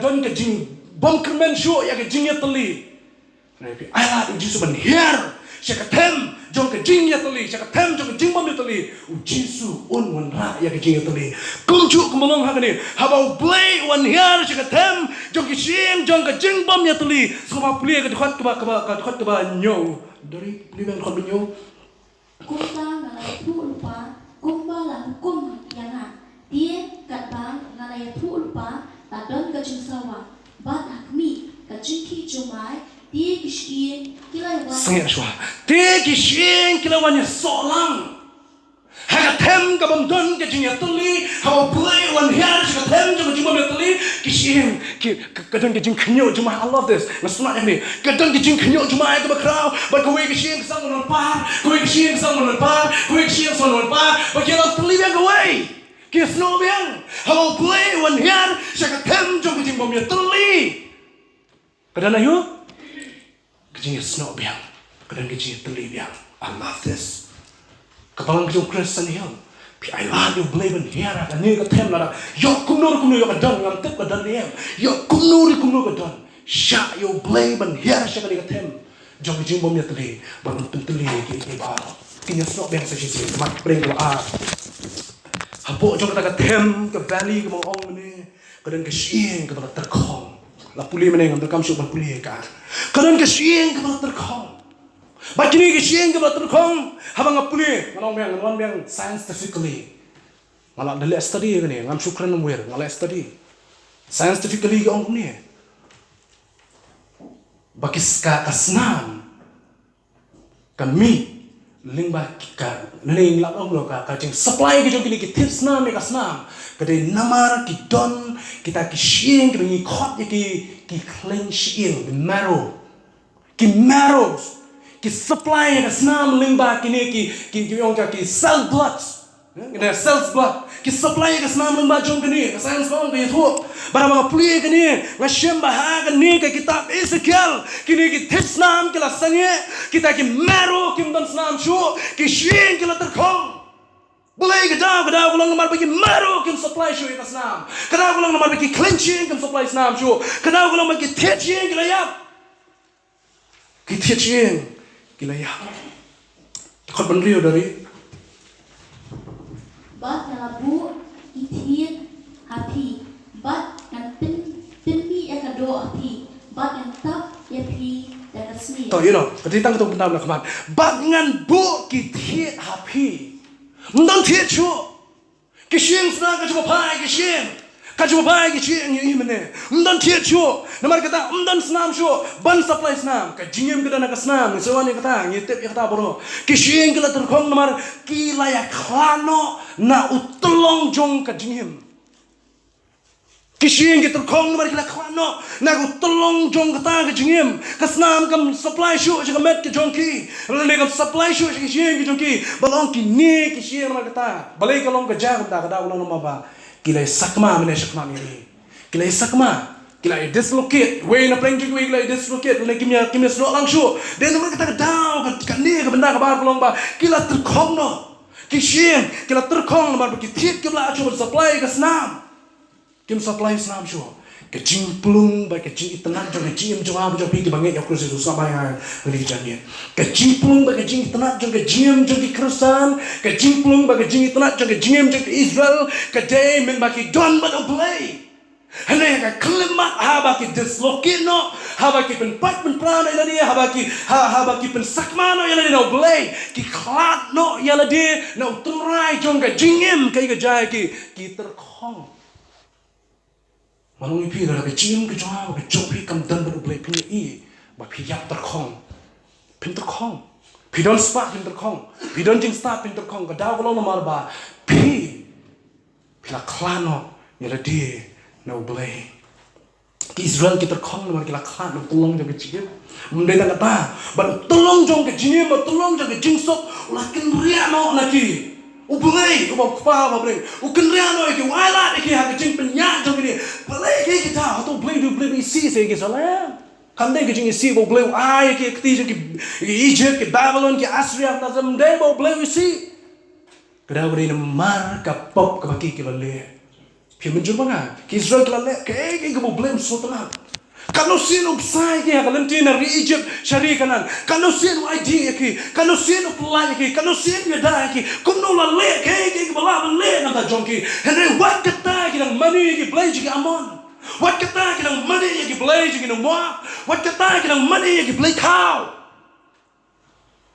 don ke jing bom kermen show ya ke jing ya teli na pi ala Jesus ban hair sekat pen jong ke jing ya teli sekat pen jong ke jing bom ya teli Jesus un wan ra ya ke jing ya teli kumchu kumolong ha ni habau blay wan hair sekat pen jong ke Shyieng jong ke jing bom ya teli sama puli ke dekat ke ba nyo dari puli bang kon nyo
kumba ngalai thu lupa kumba la hukum yana dia kat bang ngalai thu lupa ta don ke jing sawa bat akmi ke jing ki jumai dia ki Shyieng kilai wan
sengit shwa dia ki Shyieng kilai wan ya solang haga tem ka bom don ke jing ya teli how play wan hair sekat pen jong ke jing bom ya teli ki Shyieng kadang ke jing kenyo jumai I love this nasuna ni kadang ke jing kenyo jumai ke bakrau but kowe ke Shyieng sang non par kowe ke Shyieng sang non par kowe ke Shyieng sang non par but kira teli yang kowe ke snow yang how play wan hair sekat pen jong ke jing bom ya teli kadang ayo ke jing snow yang kadang ke jing teli yang I love this kapalang kejong Kristen yang pi ai la yo bleben hiara ka ni ka tem la yo kumnur yo ka dan ngam tep ka dan ni yo kumnur ka dan sha yo bleben hiara sha ka ni ka tem jong jing bom ya tuli ban tuli ki ba kinya snok beng sa sisi mat preng ko a hapo jong kata tem ke valley ke mong ni kadan ke Shyieng ke terkhong la puli meneng am kam syuk ban puli ka kadan ke Shyieng ke terkhong ba kini ke Shyieng ke terkhong habang puli manong beng scientifically ngala dele study ni ngam syukran wer ngala study scientifically ke ong ni bakis ka kasnam kami lingba ka ling la ong lo ka jing supply ke jong kini ki tips na me kasnam kade namar ki don kita ki Shyieng ki ni khot ki clean Shyieng marrow ki supply kasnam lingba kini ki yong ka ki cell blood kena cells blood ki supply kasnam lingba jong kini science ko ke thu bara mga puli kini ngasem baha kini ke kitab Ezekiel kini ki tips nam kila sangye kita ki marrow kim dan snam shu ki Shyieng kila terkhong boleh kita ulang nomor bagi marrow kim supply shu kita snam kada ulang nomor bagi cleansing kim supply snam shu kada ulang bagi teaching kila yap ki teaching kila yap khot ban rio dari
bat ngalabu itiet api bat ngan pinmi ekado api bat ngan tap yapi dan asmi
to kati tang to bentam na khamat bat ngan bu ki thiet hapi ndon thiet chu ki Shyieng sna ka chu pai ki Shyieng ni imene ndon thiet chu namar kata ndon snam chu ban supply snam ka jingem kada na ka snam so ani kata ni tep kata boro ki Shyieng kala terkhong namar ki layak khano na utolong jong ka jingem ki Shyieng ki terkhong namar kila khano na utolong jong kata ka jingem ka snam kam supply shu ka met ki jong ki le kam supply shu ki Shyieng ki jong ki balong ki ni ki Shyieng namar kata balai kalong ka jang da kada ulang nama ba kila sakma mene sakma ni kila sakma kila dislocate we na pleng we kila dislocate le kimya slot lang shu den namar kata daw ka ni ka benda ka ba kalong ba kila terkhong no ki Shyieng kila terkhong namar ki thiet ki la chu supply ka snam kim supply snam shu ke jing plung ba ke jing itanan jong ke jing jong ab jong pi ki bange ya kru se su sa ba ya ni jang ke jing plung ba ke jing itanan jong ke jing jong ki Kristen ke jing plung ba ke jing itanan jong ke jing jong ki Israel ke day men ba ki don ba do play hane ka klimat ha ba ki dislocate no ha ba ki pen pat pen prana ila dia ha ba ki pen sakma no ila dia no play ki klat no ila dia no trai jong ke jingem kai ka jai ki terkhong malung pi da ke jing ke jong ke jong pi kam dan ba play pi i ba pi yap terkhong pin terkhong pi don spa pin terkhong pi don jing sta pin terkhong ka daw ko no mar ba pi la klano ila dia no play ki Israel ki terkhong no mar ki la klan no tolong jong ke jing mundai ta kata ba tolong jong ke jing ba tolong jong ke jing sok la kin ria no na ki ubulay ubang kupa ba bring ukenriano iki wala iki ha jing penya jong ni balay ki kita to blay do blay si se ki sala kande ki jing si bo blay ai ki kti ki Egypt ki Babylon ki Assyria ta zam de bo blay si kada bari na mar ka pop ka baki ki le pi menjur banga ki Israel ki le ki bo blay so ta kano sino sai ki kalam tina ri Egypt shari kanan kano sino ID ki kano sino plan ki kano sino da ki kumno la le ki bala le na ta jonki and what kata ki nang money ki play ki amon what kata ki nang money ki play ki no mo what kata ki nang money ki play cow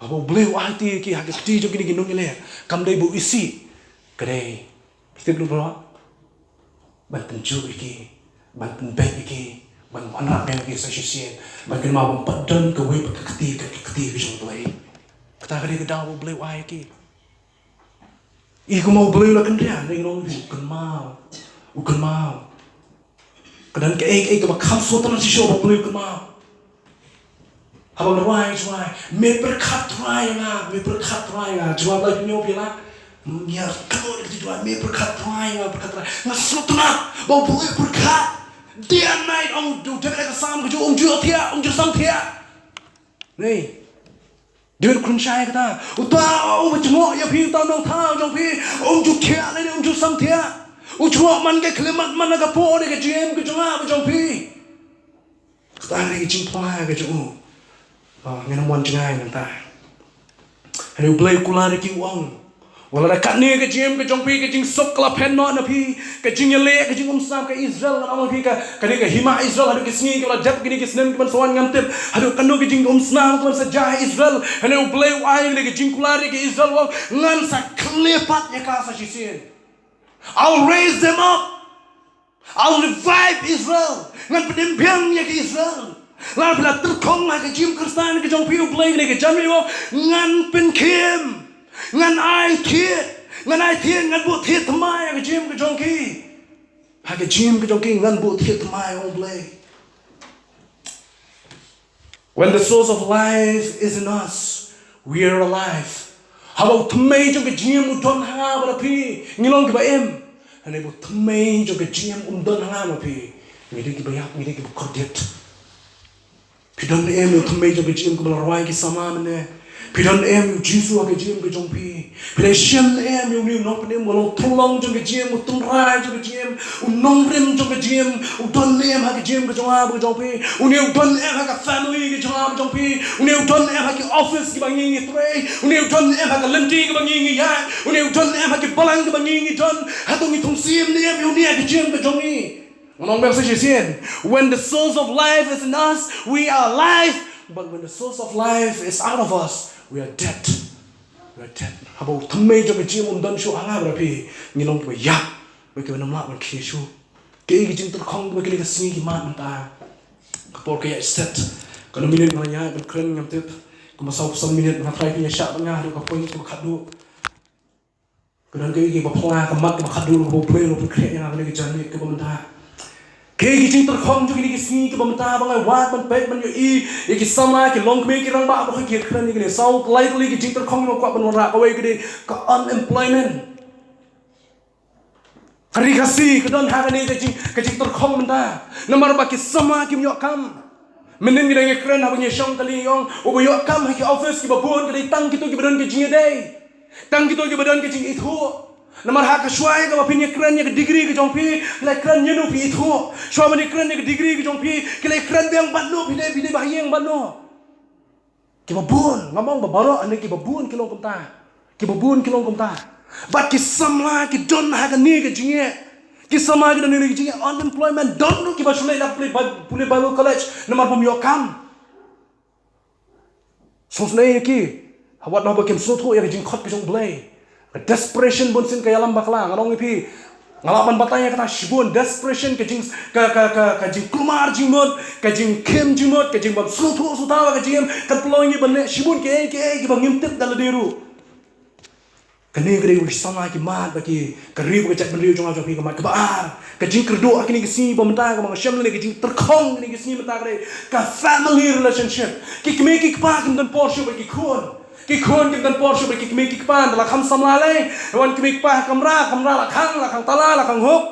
abo play ID ki ha ki jo ki no le kam dai bu isi kare kita lu bro ban penju ki ban penbek ki ban anak yang kita sisien bagi mau padan ke we kekti bijong play kata kali ke daw play wai ki iku mau play la kendrian ning no ukan mau kadan ke ke ba kham so tan si show play ukan mau habang wai me berkat rai nga jawab lagi nyo pila ya kalau di jawab me berkat rai ngasutna bau play berkat dia naik ông chủ tịch cái sam cái ông chưa xong thiệt này dia kun sai cái ta ông mà chúa ya phi tao nong thao trong phi ông chủ thiệt này ông chủ xong thiệt ông chúa man cái klimat man cái po này cái gm cái chúa trong phi ta này cái chim pha cái chúa Ngana mon jangai nganta. Hani ublay kulari ki wang. Wala da katne ka jim ka jongpi ka jing sok kala pen no na pi ka jing yale ka jing umsam ka Israel na pi ka kani ka hima Israel hadu kisni ka jap kini kisnem ka soan ngamtep hadu kanu ka jing umsnam ka sa jah Israel hani ublay ai le ka jing kulari ka Israel wang ngan sa klepat ya ka sa shisin. I'll raise them up. I'll revive Israel. Ngan pedimpiang ya ka Israel. Lalu bila terkong ka jim Kristan ka jongpi ublay ka jamri wang ngan penkim. Ngan ai thiet ngan bu thiet thamai ka jim ka jongki ha ka jim ka jongki ngan bu thiet thamai on play. When the source of life is in us, we are alive. How about thamai jong ka jim udon ha ba pi ngilong ki ba em ane bu thamai jong ka jim udon ha ma pi ngide ki ba yak ngide ki ba kordet pidon em thamai jong ka jim ko ba rawai ki sama ne Pidon em Jisu ka jim ka jongpi pidai shem em ni nok pidem molong tholong jong ka jim utum rai jong ka jim unong rim jong ka jim udon em ha ka jim ka jong jongpi uni udon em ha ka family ka jong jongpi uni udon em ha ka office ki bangi tre uni udon em ha ka lenti ki bangi ya uni udon em ha ka balang ki bangi don hatong itong sim ni em uni ka jim ka jongi onong bang sa shin when the source of life is in us we are alive. But when the source of life is out of us, we are dead. We are dead. How about thamai jo jim don shu anga bra pi ngilong ba ya ba ke nam la ban khie shu ke gi jing terkhong ba ke ka sni ki ma ta ka por ke ya set ka no minute ma ya ban kren ngam tet ka ma sau sam minute ma trai pi ya sha ba nga do ka point ka khadu ka dan ke gi ba phla ka mat ka khadu ko play no khie ya ne ki jan ni ka ba ta Kegi jing terkhong jo kini kisni ke bamta bangai wat ban pek ban yo ki sama ki long me ki rang ba ba ki kran ni ke south likely ki jing terkhong no kwa ban ra ka wei ke ka unemployment kari kasi ke don ha ni ke jing terkhong banta namar ba ki sama ki yo kam menen ki dang kran ha ban ye shong kali yong o bo yo kam ha ki office ki ba bon ke tang ki to ki ban ke jing dei tang ki to ki ban ke jing itu Namar hak shwai ka bapin kran ya degree ke jongpi la kran yenu pi itu shwa mani kran ya degree ke jongpi kila kran bang banno bide bahiyang banno ki babun ngamong babaro ane ki babun kilong kumta but ki samla ki don ha ka ni ke jinge ki sama ki don ni ke jinge unemployment don no ki ba shule la pule Bible college namar pum yo kam sosne ki hawat no ba kem sotho ya jing khot ke jong blay desperation bun sin kaya lam bakla ngarong ipi ngalapan batanya kata shibun desperation ke jing ka jing kumar jing mod ka jing kem jing mod ka jing bam sutu sutawa ka jing kan plowing ban shibun ke bang ngimtip dal deru kani gre wi sama ki mat ba ki karib ka chat ban riu jong ajo pi ka mat ka ba ka jing kerdo akini ki si bam ta ka bang shem le ka jing terkhong ni ki si mata gre ka family relationship ki kme ki pa kin dan porsche ba ki khon kim dan porsche ba ki kme ki pan la kham samla le wan kme pa kamra la khang tala la khang huk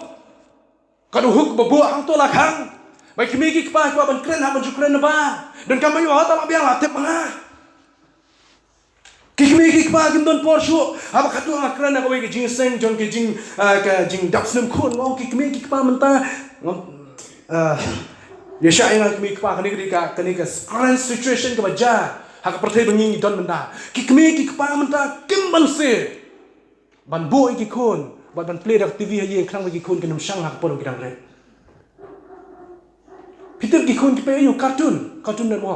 ka du huk ba bu hang to la khang ba kme ki pa ko ban kren ha ban jukren ba dan kam yo ta la biang la tep nga ki kme ki pa kim dan porsche ha ba khatu nga kren na ko ki jing seng jong ki jing ka jing dapsnem khon ngong ki kme ki pa man ta ye Shyieng kme ki pa kani ka current situation ka ba ja hak perthai bangi don benda ki kme ki pa menta kim ban se ban bo ki khon ban play dak tv ye khang ki khon kinam sang hak por ki dang re Peter ki khon ki pe yu cartoon na mo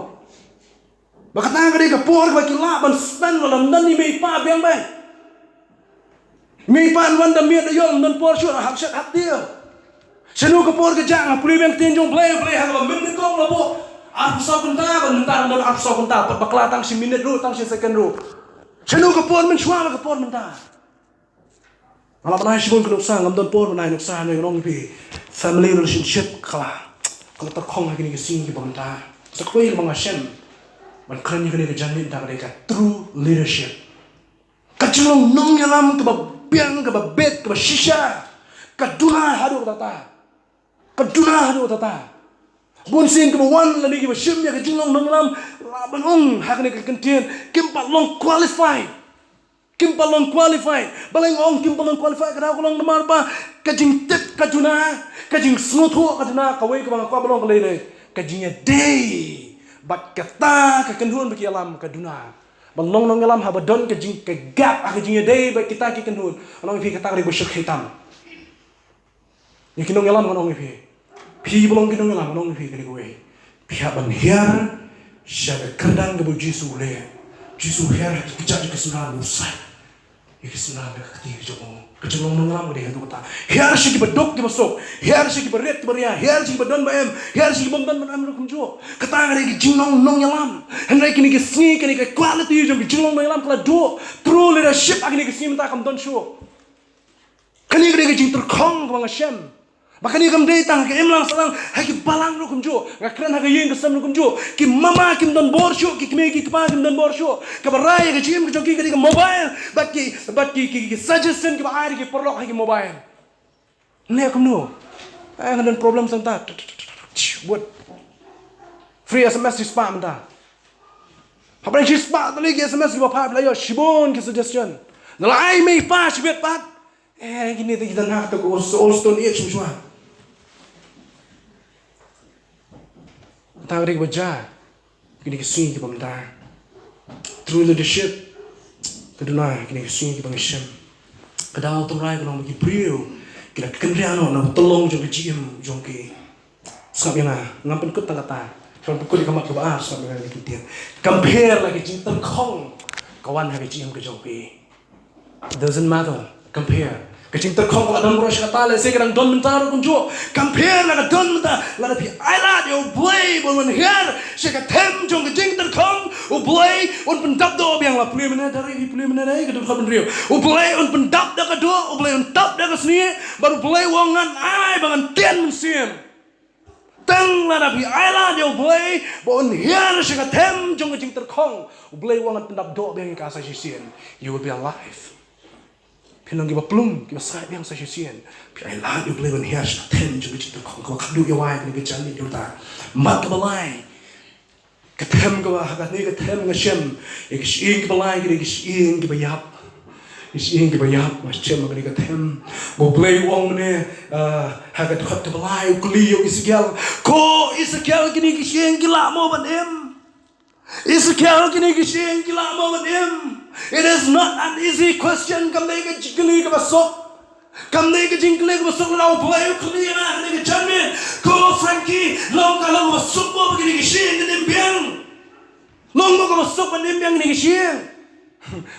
ba kata ga ka por ba ki la ban spend la nan ni me pa beng ba me pa wan da me da yom nan por shu hak shat hak dia senu ka por ka jang puli beng tin jong play hak ba min ni kong la bo Arsa kunta bentar dan arsa kunta bakla tang si minute ru tang si second ru senu ka por men shwa ka por menta ala banai shibun ku sa ngam don por banai nuk sa ne ngong pi family relationship kala ta khong ha kini ki sing ki banta sa koi bang shem ban kran ni ka jamin ta ka true leadership ka chulong nong yalam ka ba piang ka ba bet ka ba shisha ka duna hadu tata Bun sin ke wan la ni ke shim ya ke jinglong nanglam la banong hak ni ke kentien kim palong qualified baleng ong kim palong qualified kada kolong namar ba ka jing tip ka juna ka jing snotho ka juna ka wei ka bang ka balong le ka jing day But kata ka kenhun bagi alam ka duna. Balong nong alam habadon ka jing ka gap ka jing day ba kita ki kenhun. Anong ipi kata ka busuk hitam. Ni kinong alam anong ipi. Pi belong kinong alam anong ipi ka gue. Pihak ban hiar siya kerdang ke Yesus le. Yesus hiar kejak ke sunan usai. Ikisna be kati jomo kejolong nongalam de hendu kata hiar shi bedok ki masuk hiar shi beret beria hiar shi bedon baem hiar shi bomdan ban amro kumjo kata ngare ki jinong nong yalam henrai kini ki sni kini ki quality jom ki jinong nong yalam kala do true leadership akini ki sni menta kam don show kani ngare ki jing terkhong bang Hashem bakani kam dei tang ke emlang salang hai ki balang ro kumjo ngakran ha ke yeng kesam ro kumjo ki mama kim don borsho ki kme ki kpa kim don borsho ka barai ke jim ke joki ke mobile bat ki suggestion ki baari ki perlok hai ki mobile ne kum no ai ngan problem santa buat free SMS di spam ta apa yang spam tadi ki SMS ki ba pa yo shibon ki suggestion nalai mai pa shibet pat gini tu kita nak tu old stone age semua tak ada baca kini kesini kita pemerintah through leadership kedua kini kesini kita pengisam kedal tu rai kalau bagi beliau kita kendian orang tolong jong GM jong ke sebab yang ngampun kut kata kalau pukul di kamar kebar sebab yang kita compare lagi jing terkhong kawan lagi GM ke jong ke doesn't matter compare kecing terkhong kalau dalam ruas kata le saya kadang don mentar kunjo compare lah don mentar lah pi ailat yo play bon here saya katem jong kecing terkhong o play on pendap do biang lah play mana dari kedua kau benrio o play on pendap dah kedua o play on tap dah kesini baru play wangan ai bangan ten musim tang lah pi ailat yo play bon here saya katem jong kecing terkhong o play wangan pendap do biang ka sa sisian you will be alive Pinang kita pelung, kita sai yang saya sian. Pi lah you play when here ten juga kita kau kadu ya wai ni kita ni kita. Mat ke balai. Ketem ke hakat ni ketem ngasem. Ikising ke balai kita ikising ke bayap. Ikising ke bayap macam ni ketem. Bo play wong ni hakat kat ke balai kuliyo isigal. Ko isigal kini ikising gila mo bandem. Isigal kini ikising gila mo bandem. It is not an easy question. Kam dei ke jingli ke masuk. Kam dei ke jingli ke masuk lau play clear na ni ke janmin. Ko Frankie long kalau masuk mo begini ke sing ke nimbiang. Long mo ke masuk ke nimbiang ni ke sing.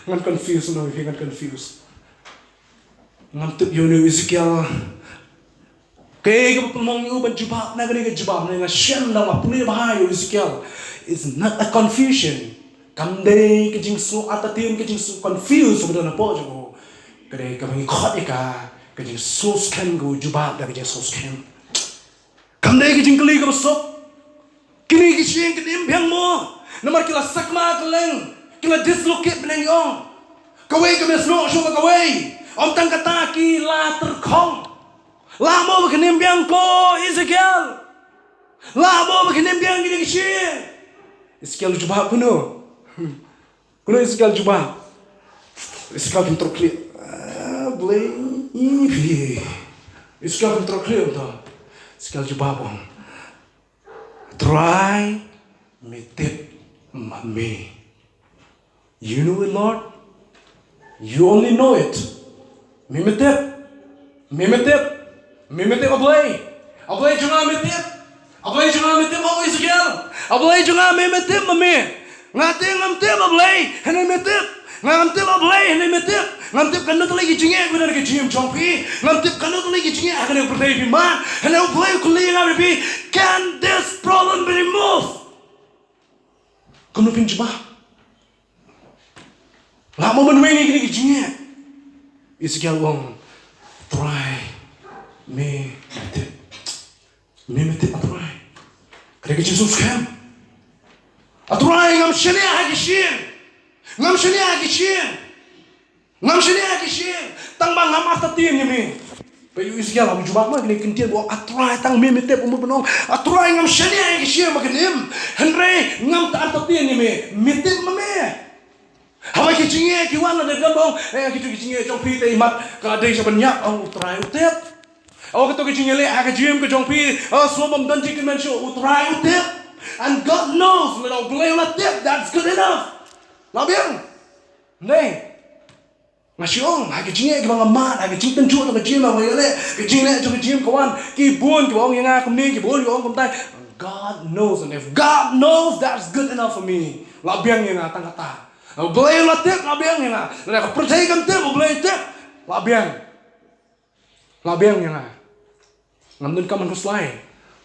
Ngan confused no, ngan confused. Ngan tu yo ni Ezekiel. Ke pemong yu ban jubab na ke jubab na shem na ma puni bahai Ezekiel. It's not a confusion. Kamdei kejing su atatin kejing su confused sebenarnya apa je go. Kedai kami khot ika kejing su scan go jubab dah kejing su scan. Kamdei kejing keli ke besok. Kini kejing kedim biang mo. Nomor kila sakma keleng kila dislocate beneng yong. Kawai kami sno show kawai. Om tang kata ki la terkhong. La mo kedim biang ko Ezekiel. La mo kedim biang kini kejing. Ezekiel jubab kuno. Kuno Ezekiel jubah. Ezekiel kim terklik. Boleh ini. Ezekiel kim terklik tu. Ezekiel jubah pun. Try metep mami. You know it, Lord. You only know it. Mimetep ablay jangan metep. Ablay jangan metep oh Ezekiel. Ablay jangan metep mami. Ngating ngamtip ablay, henay metip. Ngamtip ablay, henay metip. Ngamtip kanot lagi jinge, benar ke jingem chongpi. Ngamtip kanot lagi jinge, akan yang percaya di man. Henay ablay kuliah ngabi. Can this problem be removed? Kuno pinjubah. Lama menwengi kini jinge. Ezekiel wong try me metip try. Kaya Jesus kam. Aturai ngam shania hagishien tang bang ngam aftatin yemi bayu Ezekiel abu jubak ma gini kintir bo aturai tang memetep umur penong aturai ngam shania hagishien makenim henry ngam ta aftatin yemi metep mame hawa kijinge kiwana de gambong kijinge jong pi te imat ka dei sabanyak au aturai utep au keto kijinge le aga jim ke jong pi so bom danji kin men show aturai utep And God knows little blame la tip, that's good enough. Lao biang. Này. Mà Shyieng, hai cái chuyện cái bằng mát, hai cái chuyện tân chuột là cái chuyện mà vậy lẽ, cái chuyện này cho cái chuyện của anh, cái buồn của ông nghe không đi, cái buồn của ông không tay. God knows, and if God knows, that's good enough for me. Lao biang nghe tăng kata. Blame la tip, lao biang nghe là cái percaya kan tip, blame tip. Lao biang nghe là. Ngam dun kaman kuslai.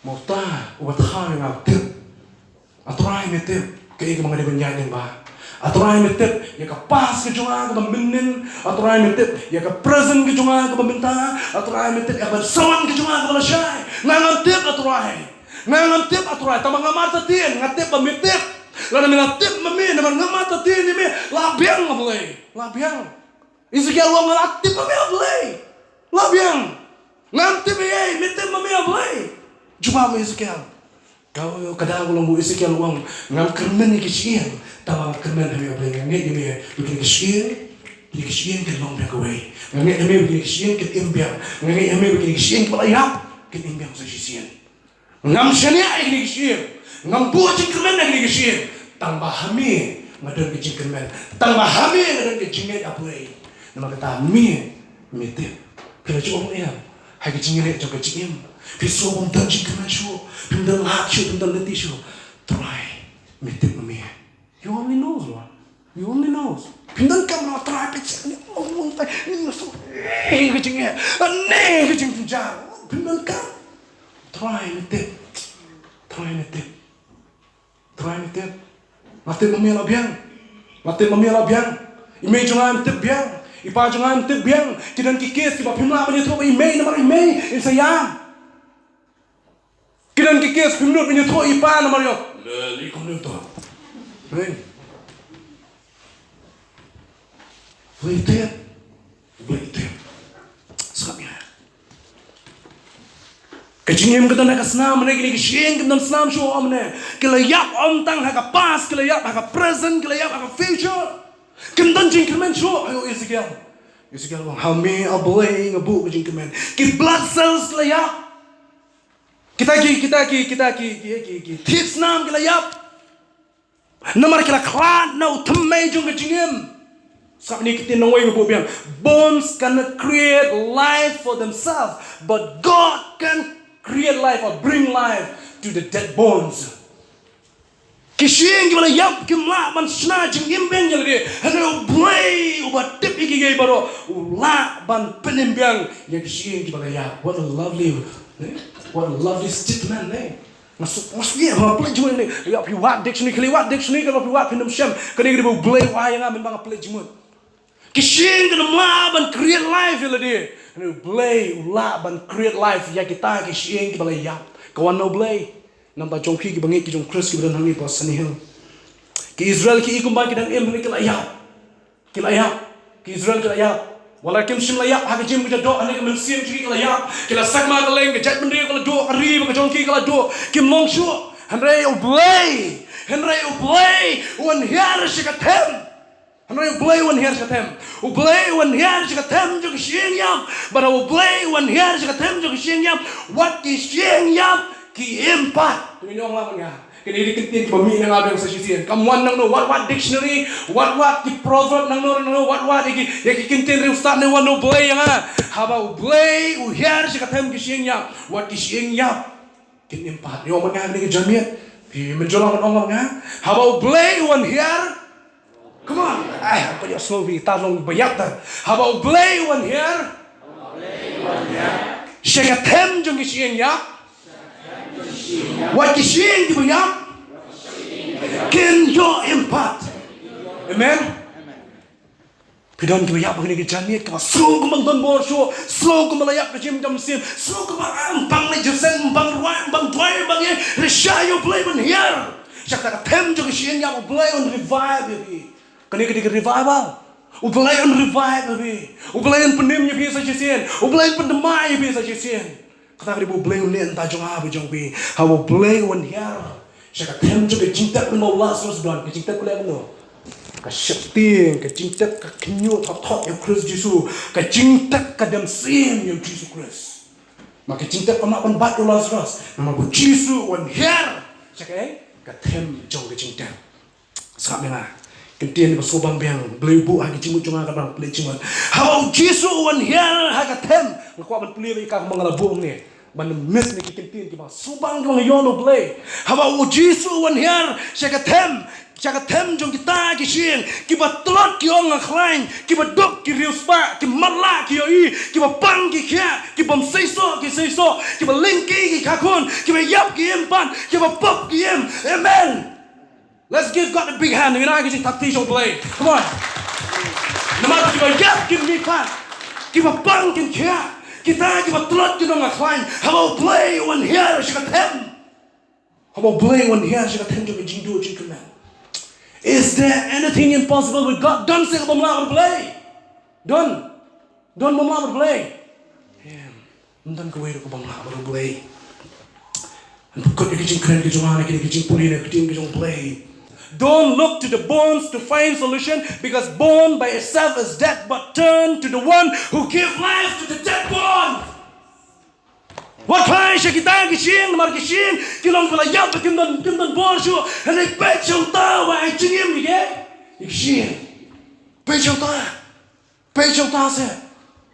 Mau ta, ubat ha nghe tip. Aturai me tip, cái mga debenyan yang ba. Aturai me tip, ya ka pas ke junga ka baminin. Aturai me tip, ya ka present ke junga ka baminta. Aturai me tip, ya ka sawan ke junga ka balashay. Ngam tip aturai. Ngam tip aturai, tamang ngamata tin, ngatip bamitip. Lana mina tip mami, naman ngamata tin ni me, labiang ablay. Labiang. Isikyal wang ngatip mami ablay. Labiang. Ngam tip ye, mitip mami ablay. Juma mo Isikyal. Kau kadang ulang bu Isikyal wang ngam kermen ni Shyieng. Tawa kermen kami ablay nganget ni me bikin Shyieng ke long biang kawai. Nganget ni me bikin Shyieng ke imbiang. Nganget ni me bikin Shyieng ke balayap ke imbiang sa Shyieng. Ngam shania ni Shyieng. Ngam bu kermen ni Shyieng. Tambah hami ngadon ke kermen. Tambah hami ngadon ke jinget ablay. Nama kata mi tip. Kena cuong ya. Hai ke jinget jong ke Shyieng. Piso bom dan kermen shu. Pindal hak shu, pindal leti shu. Try mi tip mami. You only knows one. You only knows. Pindal kam na try picture ni. Oh, tai ni so. Hey ke jinget. Ne ke jinget jar. Pindal kam. Try mi tip. Try mi tip. Try mi tip. Matip mami la biang. Matip mami la biang. Ime jangan tip biang. Ipa jangan tip biang. Kidan kikis ki ba pimla ba ni tro ime na mar ime insayam. Kidan kikis pimnut ba ni tro ipa na mar yo. Le li kom ni to. Hey. Wait. Sakya. Kajingim kita nak senam, nak kini Shyieng kita senam show amne. Kelayap om tang haka past, kelayap haka present, kelayap haka future. Kita jingkemen show. Ayo Isikyal wang hami ablay ngabu jingkemen. Ki blood cells kelayap. Kita ki tips nam kelayap. Namar kila klan na utamay jung kajingim. Sabi ni kita nangway ngabu biang. Bones cannot create life for themselves, but God can create life or bring life to the dead bones. Kishing gimana yap kimla man shna jing imbeng yalde hanu blay ubat tip igigay baro ula ban penimbyang yang kishing gimana yap. What a lovely statement eh. Masuknya apa play jumut ni yap piwat dictionary kalau piwat pinam syam kani gede blay wayang amen bang play jumut. Kishing gana mla ban create life yalde hanu blay ula ban create life ya kita kishing gimana yap kawan no blay. Nampak jongki ki bangit ki jong Chris ki beran hangi pas sanihil. Ki Israel ki ikum ba ki dang em ni ki layap. Ki Israel ki layap. Wala kim sim layap ha ki jim ki do ani ki mensim ki layap. Ki la sakma ka leng ki jat bendri ko la do ari ba jongki ka la do. Kim long shu Henry oblay wan hiar shikatem. Henry oblay wan hiar shikatem. Oblay wan hiar shikatem jo ki Shyieng yam. But oblay wan hiar shikatem jo ki Shyieng yam. What ki Shyieng yam? Ki impact. Tumi nyong lang nga. Kini dikintin ki bami nang abang sa Shyieng. Kamuan nang no what dictionary, what ki proverb nang no what iki kintin ri ustad ne wano blay nga. Haba blay uhiar si katem ki Shyieng yam. What ki Shyieng yam? Kin impact. Yo man nga ni ki jamiat. Pi menjolong ong nga. Haba blay wan hiar. Come on. Ay, ako ya slow vi talong bayat ta. Haba blay wan hiar. Shikatem jong ki Shyieng yam. What is Shyieng di banyak can your impact. Amen. Pidon ki banyak begini kejamiat kau slow kembang don borso slow kembalayak kejim jam sim slow kembang bang le jesen bang dua bang ye reshayo play ban here. Syakta tem jo ki Shyieng yang play on revive ye. Kani ki revival. Uplay on revive ye. Uplay on penim ye bi sa Shyieng. Uplay on pendemai ye bi sa Shyieng. Kata ribu blay ni entah jong abi jong bi, hawa blay wan hiar. Saya kata juga cinta dengan Allah SWT. Cinta kuliah mana? Kesyaktian, cinta kenyut hot yang Kristus Yesus, cinta kadam sim yang Yesus Kristus. Maka cinta kena ban bat Allah SWT. Nama bu Yesus wan hiar. Saya kata ka them jong ke jing tem sa me na kan tien ba so bang bang blue bu ha ke jing mu jong ka bang play jing how Jesus wan here ha ka them ko ban play ka mangala bu ne ban miss ni ke tien ki ba so bang jong yo no play how Jesus wan here she ka them jong kita ki Shyieng ki ba tlot ki ong khrain ki ba dok ki riu spa ki mala ki oi ki ba pang ki khia ki bom sei so ki ba ling ki khakun ki ba yap ki em pan ki ba pop ki em amen. Let's give God a big hand. You know I can tak ti jong play. Come on. Nama ki ba yap ki mi pan ki ba pang ki khia kita ki ba tlot ki ong khrain how about play one here she ka them how about play one here she ka them jong jing do jing kan. Is there anything impossible with God? Don't say bamla play. Don't bamla play. Don't go away to bamla play. And put the kitchen crank to one, the kitchen pulling a kitchen play. Don't look to the bones to find solution because bone by itself is dead, but turn to the one who gives life to the dead bone. What time she kita Shyieng mar Shyieng kilong pala yap kim don bon shu and they pay chong ta wa ai chingim ni ke Shyieng pay chong ta se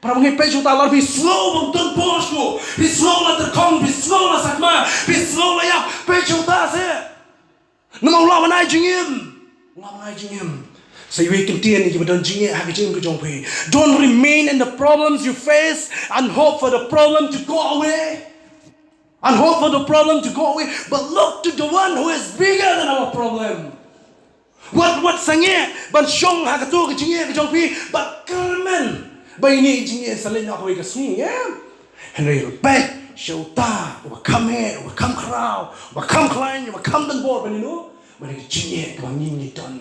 para ngai pay chong ta lar bi slow bong don bon shu bi slow la Terkhong bi slow la Sakma bi slow la yap pay chong ta se namong la wanai chingim say we can tien ni don jing ha ke jing ko jong phi. Don't remain in the problems you face and hope for the problem to go away. But look to the one who is bigger than our problem. What sangye ban shong ha ka tu ke jing ke jong phi but kermen bai ni jing sa le na ko ke swing ya. Henry back show ta wa come here wa come crowd wa come climb wa come on board when you know when ke jing ke bang ni don.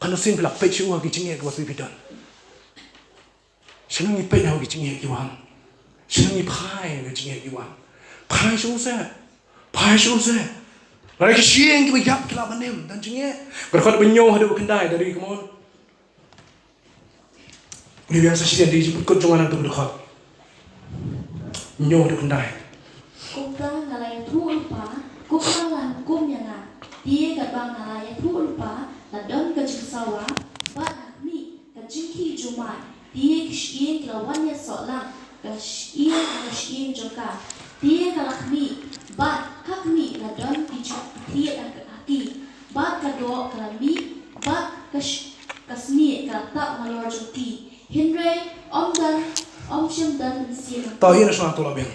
Ano sin pala page uwa ki jingye ko pi don. Sino ni page ki jingye ki wan. Sino ni pai ki jingye ki wan. Pai shu se. Lai ki Shyieng ki yap kla banem dan jingye. Ko benyo hadu kendai dari kemon. Ni biang sa Shyieng di ko jongan tu ko. Nyo hadu kendai.
Kum ta ngalai thu lupa, kum ta lan kum yana. Dia ka bang ngalai thu lupa. La don ka jing sawa ba ni ka jing ki juma dia ki Shyieng la wan ya so lang ka Shyieng joka dia ka lakmi ba kak ni la don ki chok dia la ki ba ka do ka mi ba ka smi ka ta ma lo joki hinre om shim dan sim
Ta hian sa to la ben.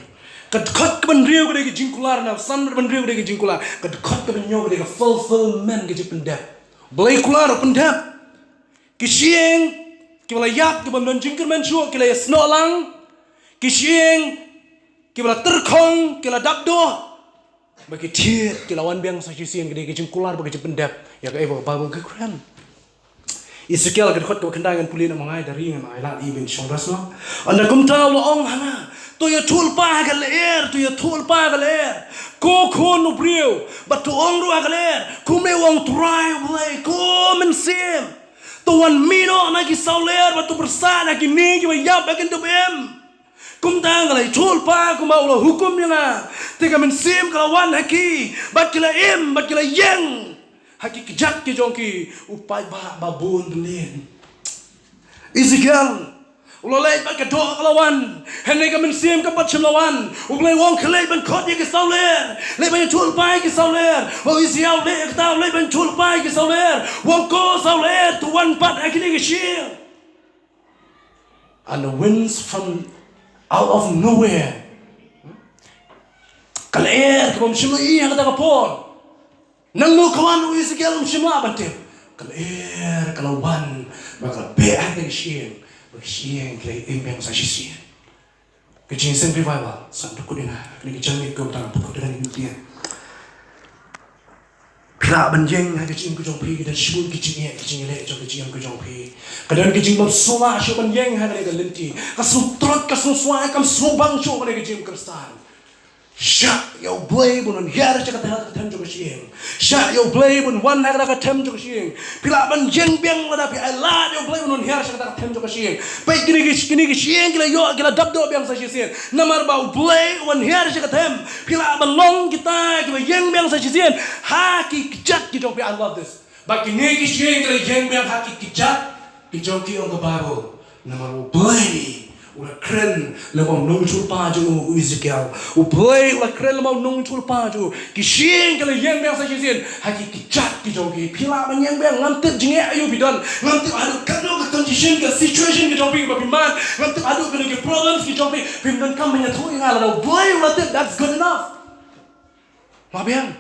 Kad khat ban riu ko de ki jingkular na san ban riu ko de ki jingkular kad khat ka ban nyo ko de ka fulfillment ki jipin dep. Belai kular open tap. Ki Shyieng ki bala yap ki bam don jingker men shu ki la sno lang. Ki Shyieng ki bala Terkhong ki la dap do. Ba ki thiet ki la wan biang sa Shyieng ki jing kular ba ki pendap ya ka ebo ba ba ka kran. Ezekiel ka khot ko khandangan pulin mangai dari ngai mai la ibin shongras no. Anda kum ta lo ong hana. To ya thul pa ka leer ko khon no brio but to ong ru ka leer ku me wong try play ko men sim to wan mino na ki sau leer but to bersana ki ni ki yap bakin to bem kum ta ngalai thul pa ku mau lo hukum yang te ka men sim ka wan haki but kila im but kila yang haki kijak ki jong ki upai ba bun dulin Ezekiel ulai ba ka do kalawan henai ka men sim ka pat chimlawan ulai wong khlei ban khot ye ka sauler le ban chul pai ki sauler o isiao le ka taw le ban chul pai ki sauler wong ko sauler to one pat akini ki shield and the winds from out of nowhere kaler ka bom shimla i ka ta ka pon nang mo kawan o Ezekiel shimla bantem kaler kalawan ba ka be akini shield Shyieng klay imbang sa Shyieng. Kajing sen revival san to kudina ni kajang ko ta to kudina ni dia. Pila ban yeng ha kajing ko jong phi da shun kajing le jong kajing ko jong phi. Kadan kajing bam suma shu ban yeng ha ka lenti. Ka su trot ka su swai kam su bang shu ka kajing kristan. Shut your blade on here to the tem to Shyieng. Shut your blade on one head of a tem to Shyieng. Pilaban Jen Biang Ladapi, I lad your blade on here to the tem to Shyieng. Bake Shyieng, get a dub dog as she said. No matter about blade on here to the tem. Pilaban long guitar, give a young man as she said. Haki Jat, you don't be, I love this. But Kiniki Shyieng, a young man, Haki Jat, you don't be on the Bible. No matter blade. Ula kren lemau nung chulpa ju Ezekiel. Uplay ula kren lemau nung chulpa ju. Kishing kala yang bang sa kisien. Haki kichat ki jogi. Pila man yang bang ngantip jinge ayu bidon. Ngantip adu kano ke condition ke situation ki jogi bapiman. Ngantip adu kano ke problems ki jogi. Pimdan kam menya thui ngala. Uplay ula tip, that's good enough. Mabiang.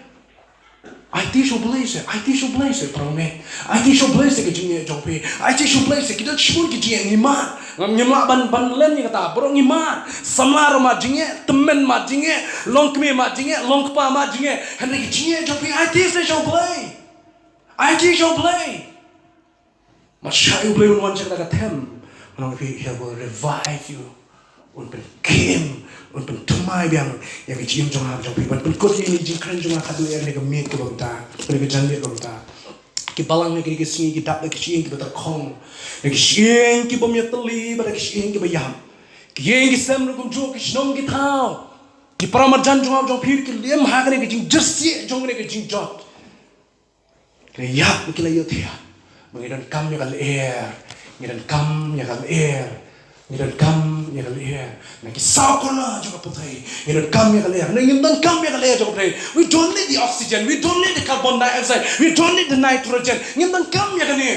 I teach you blaze. I teach you blaze. Prome. I teach you blaze ke jinge jogi. I teach you blaze. Kita shun ki jinge ngimat. Ngimat ban len ni kata. Borong ngimat. Samar ma jinge. Temen ma jinge. Long kmi ma jinge. Long kpa ma jinge. Henry ki jinge jogi. I teach you blaze. I teach you blaze. Masya you blaze one check that them. When he will revive you. Unpen kim, unpen tumai biang yang kecil jong ham jong pi, unpen kot ini jingkran jong akadu yang nega miet ke bangta, nega jangan bangta. Kibalang nega singi kita nega Shyieng kita terkong, nega Shyieng kita miet teli, pada Shyieng kita bayam, Shyieng kita semrukum jo kisnong kita tahu, ki paramarjan jong ham jong pi ki liem hak nega jing jersi jong nega jing jot, kena yap kita yot ya, mengidan kam ya kal air, mengidan kam ya kal air. Ngidan kam ya kali ya, nagi saukona juga putih. Ngidan kam ya kali ya, ngidan kam ya kali ya juga putih. We don't need the oxygen, we don't need the carbon dioxide, we don't need the nitrogen. Ngidan kam ya kali.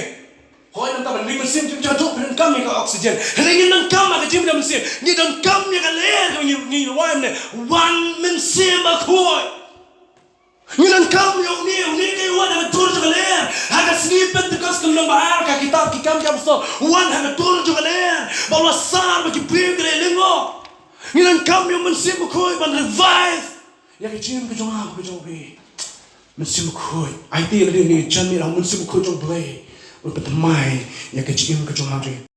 Hoi nanti apa? Ni mesin cuma jatuh, ngidan kam ya kali oxygen. Ngidan kam apa cuma mesin? Ngidan kam ya kali ya, ngidan wine one mesin bakoi. Ngidan kam ya uni kayu ada betul juga ler. Agak snippet dekat sekolah bahar kaki kitab kikam jam so. One ada betul juga ler. Bawa sar bagi pergi lengo. Ngidan kam ya mesin bakoi ban revive. Ya kecil kejong aku kejong be. Mesin bakoi. IT lagi ni jangan mirah mesin bakoi jong play. Untuk temai ya kecil kejong aku.